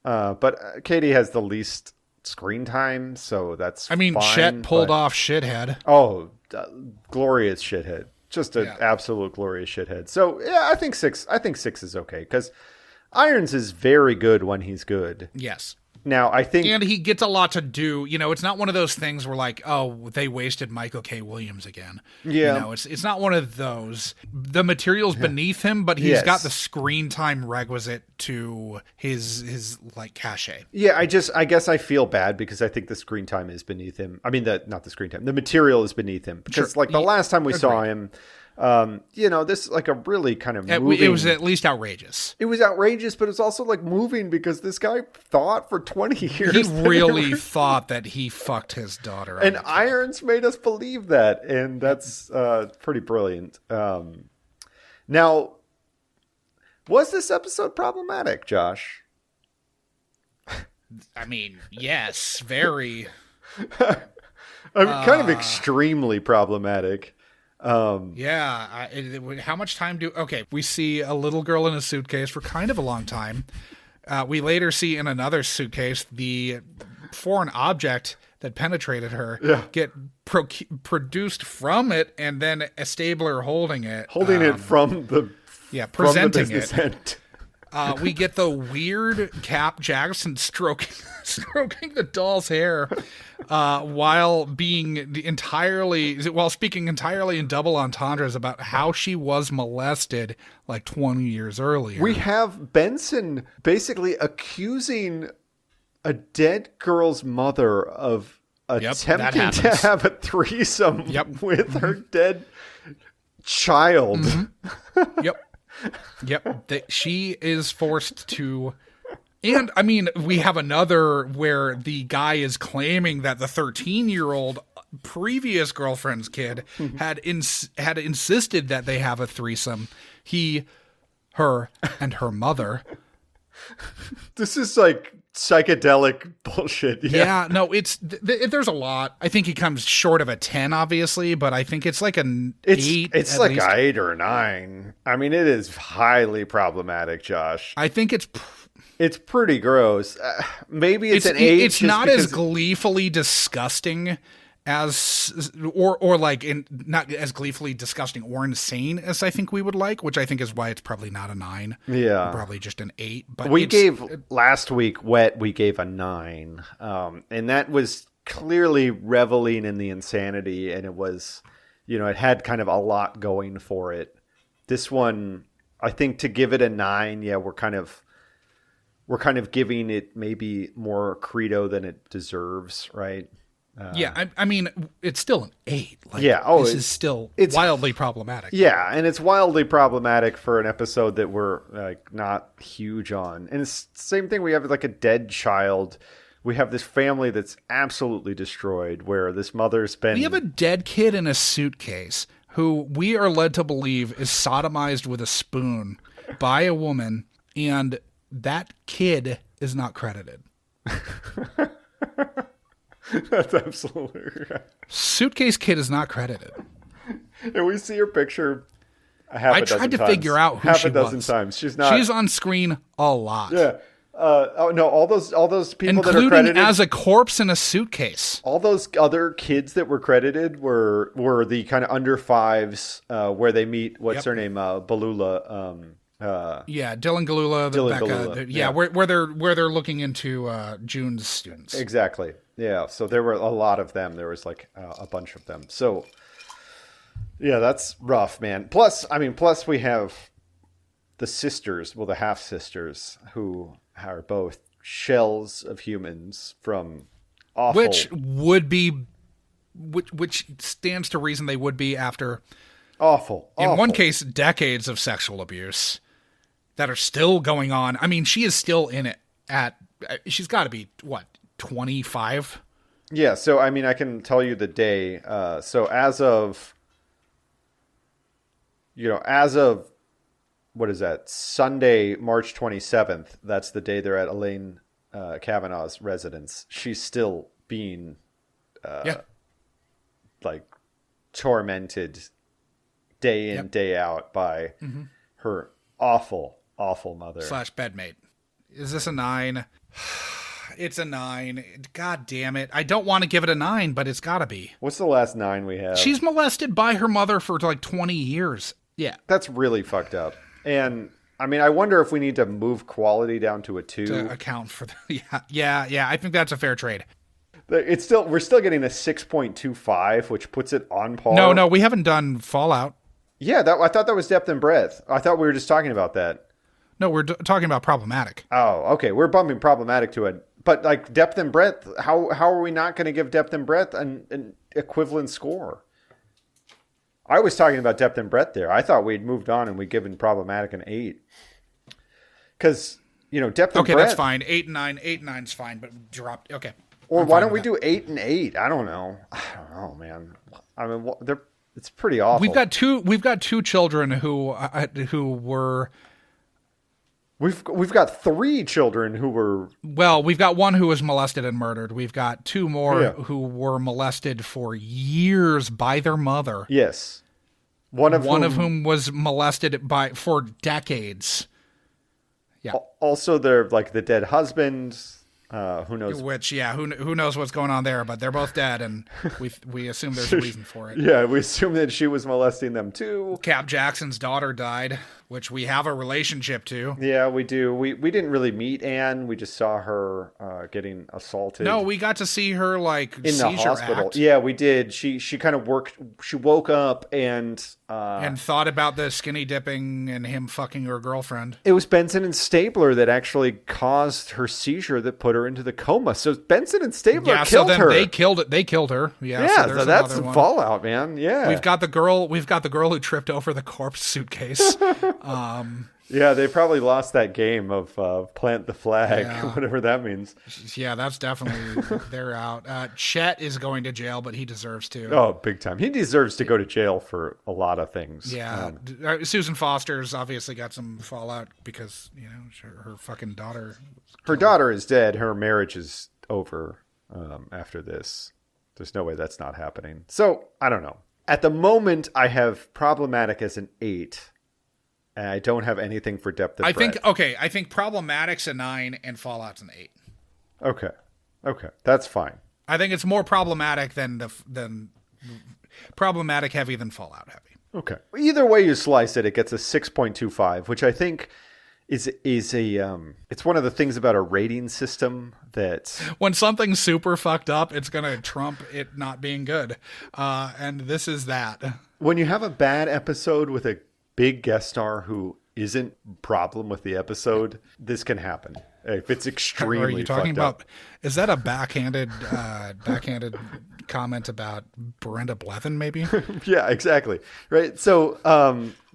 But Katie has the least screen time, so that's fine.
Chet pulled off shithead.
Oh, glorious shithead. Just an absolute glorious shithead. So, yeah, I think 6 is okay, because Irons is very good when he's good.
Yes.
Now, I think...
And he gets a lot to do. You know, it's not one of those things where like, oh, they wasted Michael K. Williams again. Yeah. You know, it's not one of those. The material's beneath him, but he's got the screen time requisite to his like cachet.
Yeah, I guess I feel bad because I think the screen time is beneath him. I mean, not the screen time. The material is beneath him. Because like the last time we saw him... this is like a really kind of moving...
It was at least outrageous.
It was outrageous, but it's also like moving because this guy thought for 20 years.
He really thought that he fucked his daughter.
And Irons made us believe that. And that's pretty brilliant. Now, was this episode problematic, Josh?
I mean, yes, very.
Kind of extremely problematic.
How much time we see a little girl in a suitcase for kind of a long time. We later see in another suitcase the foreign object that penetrated her get produced from it, and then a stabler holding it
from the
presenting
from the business end.
We get the weird Cap Jackson stroking the doll's hair while speaking entirely in double entendres about how she was molested like 20 years earlier.
We have Benson basically accusing a dead girl's mother of attempting to have a threesome with her dead child.
Mm-hmm. She is forced to. And I mean, we have another where the guy is claiming that the 13-year-old previous girlfriend's kid had insisted that they have a threesome. He, her, and her mother.
This is like psychedelic bullshit.
Yeah, no, there's a lot. I think he comes short of a 10, obviously, but I think it's like an 8.
It's like an 8 or 9. I mean, it is highly problematic, Josh.
I think it's
pretty gross. Maybe it's an 8.
It's not as gleefully disgusting as not as gleefully disgusting or insane as I think we would like, which I think is why it's probably not a 9.
Yeah,
probably just an 8. But
last week Wet. We gave a 9, and that was clearly reveling in the insanity, and it was, it had kind of a lot going for it. This one, I think, to give it a 9, we're kind of giving it maybe more credo than it deserves, right?
I mean, it's still an 8. This is still wildly problematic.
Yeah, and it's wildly problematic for an episode that we're not huge on. And it's the same thing. We have like a dead child. We have this family that's absolutely destroyed, where this mother's been...
We have a dead kid in a suitcase who we are led to believe is sodomized with a spoon by a woman, and that kid is not credited.
That's absolutely right.
Suitcase kid is not credited.
And we see her picture
I tried to figure out who she was.
Half a dozen times. She's on
screen a lot.
Yeah. All those people
including
that are credited
as a corpse in a suitcase.
All those other kids that were credited were the kind of under 5s where they meet. What's her name? Balula.
Dylan Galula, Becca. Where they're looking into June's students.
Exactly. Yeah. So there were a lot of them. There was like a bunch of them. So yeah, that's rough, man. Plus we have the sisters, the half sisters, who are both shells of humans from awful.
Which stands to reason they would be after
awful.
In one case, decades of sexual abuse that are still going on. I mean, she is still in it at she's got to be, what, 25?
Yeah, so, I mean, I can tell you the day. So as of, what is that? Sunday, March 27th. That's the day they're at Elaine Kavanaugh's residence. She's still being, like, tormented day in, day out by her awful, awful mother.
/ bedmate. Is this a 9? It's a 9. God damn it. I don't want to give it a 9, but it's got to be.
What's the last 9 we have?
She's molested by her mother for like 20 years. Yeah.
That's really fucked up. And I mean, I wonder if we need to move quality down to a 2
to account for the, yeah. I think that's a fair trade.
We're still getting a 6.25, which puts it on par.
No, we haven't done Fallout.
Yeah, I thought that was depth and breadth. I thought we were just talking about that.
No, we're talking about problematic.
Oh, okay. We're bumping problematic to it. But like depth and breadth, how are we not going to give depth and breadth an equivalent score? I was talking about depth and breadth there. I thought we'd moved on and we'd given problematic an 8. Because, depth and breadth.
Okay, that's fine. 8 and 9. 8 and 9's fine, but dropped. Okay.
Or why don't we do 8 and 8? I don't know. Man. I mean, it's pretty awful.
We've got two children who were.
We've got 3 children who were.
Well, we've got one who was molested and murdered. We've got 2 more who were molested for years by their mother.
Yes, one of
whom was molested for decades. Yeah.
Also, they're like the dead husband. Who knows?
Who knows what's going on there? But they're both dead, and we assume there's a reason for it.
Yeah, we assume that she was molesting them too.
Cap Jackson's daughter died, which we have a relationship to.
Yeah, we do. We didn't really meet Anne. We just saw her getting assaulted.
No, we got to see her like
in the hospital.
Act.
Yeah, we did. She kind of worked. She woke up and
thought about the skinny dipping and him fucking her girlfriend.
It was Benson and Stabler that actually caused her seizure that put her into the coma. So Benson and Stabler killed her.
They killed her.
Yeah, so that's Fallout, man. Yeah.
We've got the girl who tripped over the corpse suitcase.
Yeah, they probably lost that game of plant the flag, whatever that means.
Yeah, that's definitely they're out. Chet is going to jail, but he deserves to.
Oh, big time. He deserves to go to jail for a lot of things.
Yeah, Susan Foster's obviously got some fallout because her fucking daughter.
Her daughter is dead. Her marriage is over after this. There's no way that's not happening. So I don't know. At the moment, I have problematic as an 8. And I don't have anything for depth and breadth.
I think problematic's a 9 and Fallout's an 8.
Okay, that's fine.
I think it's more problematic than problematic heavy than Fallout heavy.
Okay. Either way you slice it, it gets a 6.25, which I think is it's one of the things about a rating system that
when something's super fucked up, it's gonna trump it not being good, and this is that.
When you have a bad episode with a big guest star who isn't problem with the episode, this can happen. If it's extremely
Are you talking
fucked
about?
up.
Is that a backhanded comment about Brenda Blethyn? Maybe.
Yeah, exactly. Right. So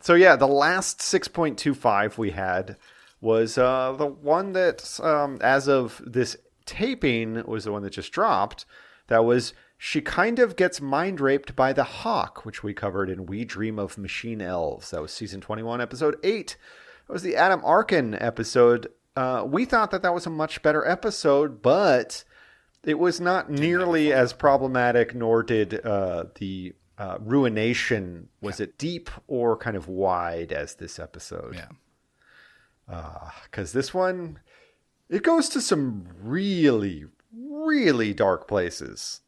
yeah, the last 6.25 we had was the one that, as of this taping, was the one that just dropped. That was. She kind of gets mind raped by the Hawk, which we covered in We Dream of Machine Elves. That was season 21, episode 8. That was the Adam Arkin episode. We thought that was a much better episode, but it was not nearly as problematic, nor did the ruination. Was it deep or kind of wide as this episode?
Yeah.
Because this one, it goes to some really, really dark places.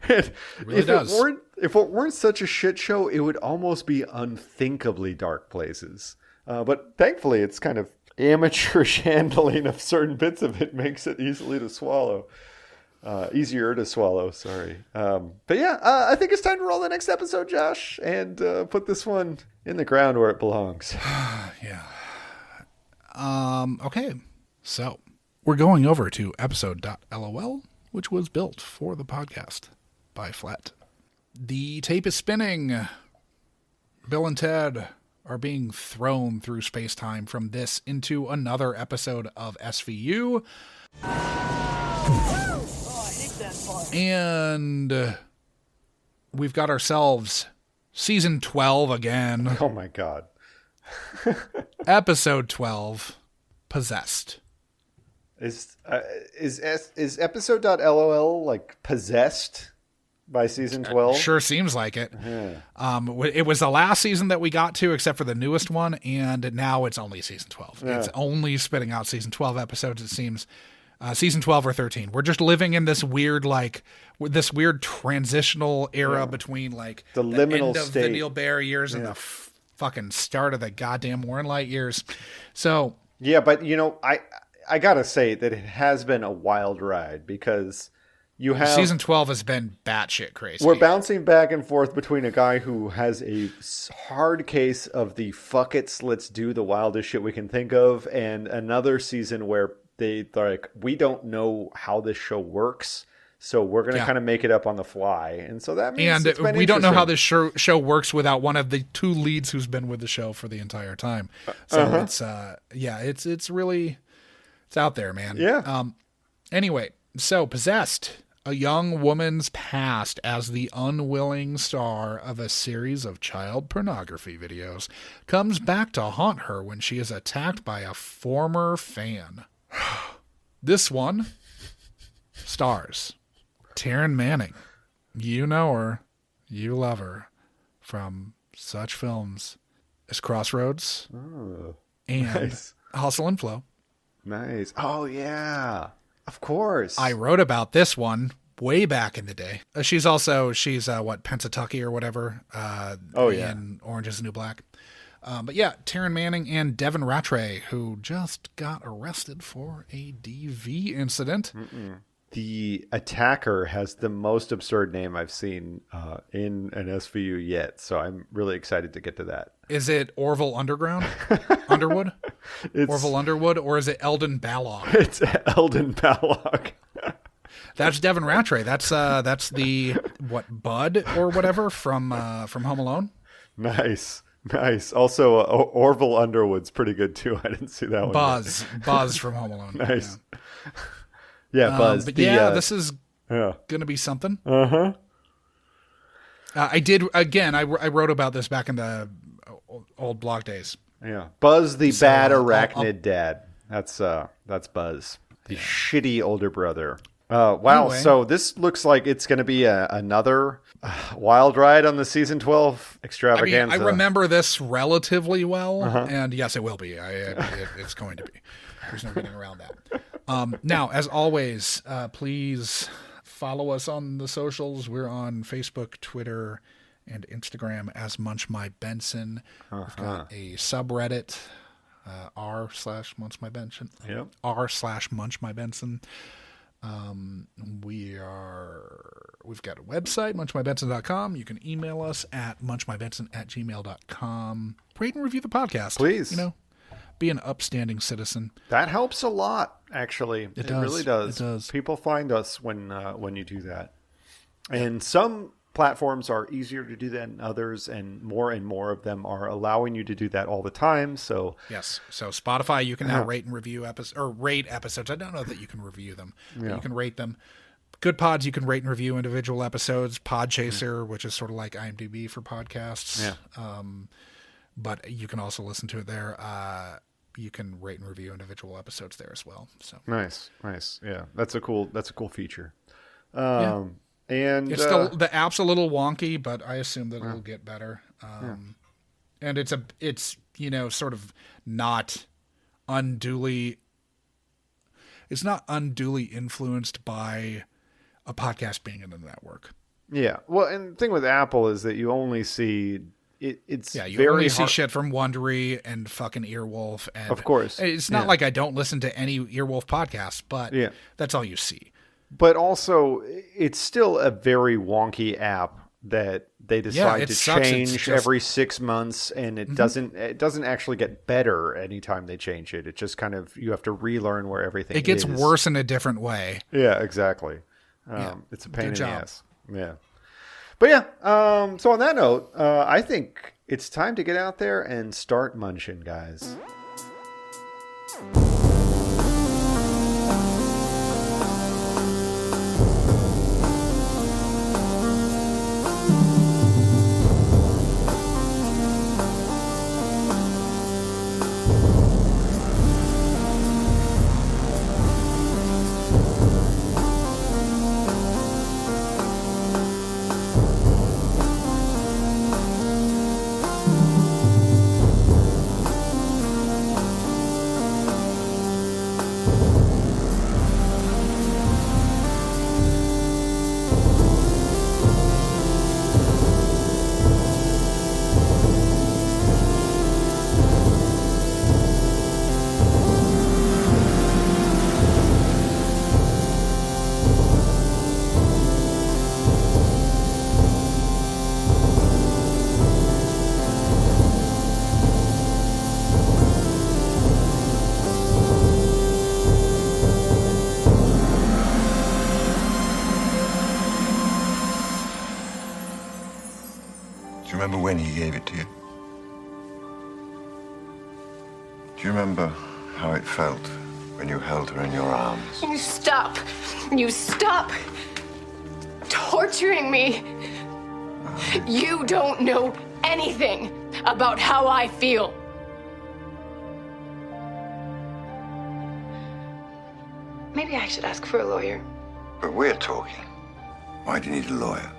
It really does.
If it weren't such a shit show, it would almost be unthinkably dark places. But thankfully, it's kind of amateurish handling of certain bits of it makes it easier to swallow. Sorry. But yeah, I think it's time to roll the next episode, Josh, and put this one in the ground where it belongs.
Yeah. Okay. So we're going over to episode.lol, which was built for the podcast by Flat. The tape is spinning. Bill and Ted are being thrown through space-time from this into another episode of SVU. And we've got ourselves season 12 again.
Oh my God.
Episode 12, Possessed.
Is episode.lol like possessed by season 12?
Sure seems like it. It was the last season that we got to, except for the newest one, and now it's only season 12.
Yeah.
It's only spitting out season 12 episodes, it seems. Season 12 or 13. We're just living in this weird, transitional era between, like,
the liminal
end of
state.
the Neil Baer years and the fucking start of the goddamn Warren Light years. So...
Yeah, but, I gotta say that it has been a wild ride because you have...
Season 12 has been batshit crazy.
We're bouncing back and forth between a guy who has a hard case of the fuck it's, let's do the wildest shit we can think of, and another season where they're like, we don't know how this show works, so we're going to kind of make it up on the fly. And so that means
we don't know how this show works without one of the two leads who's been with the show for the entire time. So it's really... It's out there, man.
Yeah.
Anyway, so Possessed, a young woman's past as the unwilling star of a series of child pornography videos comes back to haunt her when she is attacked by a former fan. This one stars Taryn Manning. You know her. You love her from such films as Crossroads and Hustle and Flow.
Nice. Oh, yeah. Of course.
I wrote about this one way back in the day. She's Pennsatucky or whatever. In Orange is the New Black. But yeah, Taryn Manning and Devin Rattray, who just got arrested for a DV incident.
The attacker has the most absurd name I've seen in an SVU yet, so I'm really excited to get to that.
Is it Orville Underwood? Orville Underwood, or is it Eldon Balog?
It's Eldon Balog.
That's Devin Rattray. That's the Bud or whatever from Home Alone.
Nice. Also, Orville Underwood's pretty good too. I didn't see that one.
Buzz from Home Alone.
Nice. Yeah, Buzz.
But this is going to be something. I did, again, I wrote about this back in the old blog days.
Yeah. Buzz the bad arachnid dad. That's Buzz. The shitty older brother. Wow. Anyway. So this looks like it's going to be another wild ride on the season 12 extravaganza.
I remember this relatively well, and yes, it will be. It's going to be. There's no getting around that. Now, as always, please follow us on the socials. We're on Facebook, Twitter, and Instagram as Munch My Benson. We've got a subreddit, r/MunchMyBenson.
Yep.
r/MunchMyBenson. We've got a website, munchmybenson.com. You can email us at munchmybenson@gmail.com. Rate and review the podcast.
Please.
Be an upstanding citizen.
That helps a lot, actually. It really does.
It does.
People find us when you do that. And some platforms are easier to do than others, and more of them are allowing you to do that all the time. So
yes. So Spotify, you can now rate and review rate episodes. I don't know that you can review them, but you can rate them. Good Pods, you can rate and review individual episodes. Podchaser, which is sort of like IMDb for podcasts.
Yeah.
But you can also listen to it there. You can rate and review individual episodes there as well. So
nice. Yeah, that's a cool feature. And
it's still, the app's a little wonky, but I assume that it'll get better. And it's sort of not unduly. It's not unduly influenced by a podcast being in the network.
Yeah. Well, and the thing with Apple is that you only see it's
you
very
only see shit from Wondery and fucking Earwolf, and
of course
it's not like I don't listen to any Earwolf podcasts, but that's all you see.
But also, it's still a very wonky app that they decide to change every 6 months, and it doesn't actually get better anytime they change it. It just kind of, you have to relearn where everything is.
It gets worse in a different way.
Yeah, exactly. It's a pain in the ass. Yeah. But yeah, so on that note, I think It's time to get out there and start munching, guys.
Do you remember when he gave it to you? Do you remember how it felt when you held her in your arms?
You stop. You stop torturing me. You don't know anything about how I feel. Maybe I should ask for a lawyer.
But we're talking. Why do you need a lawyer?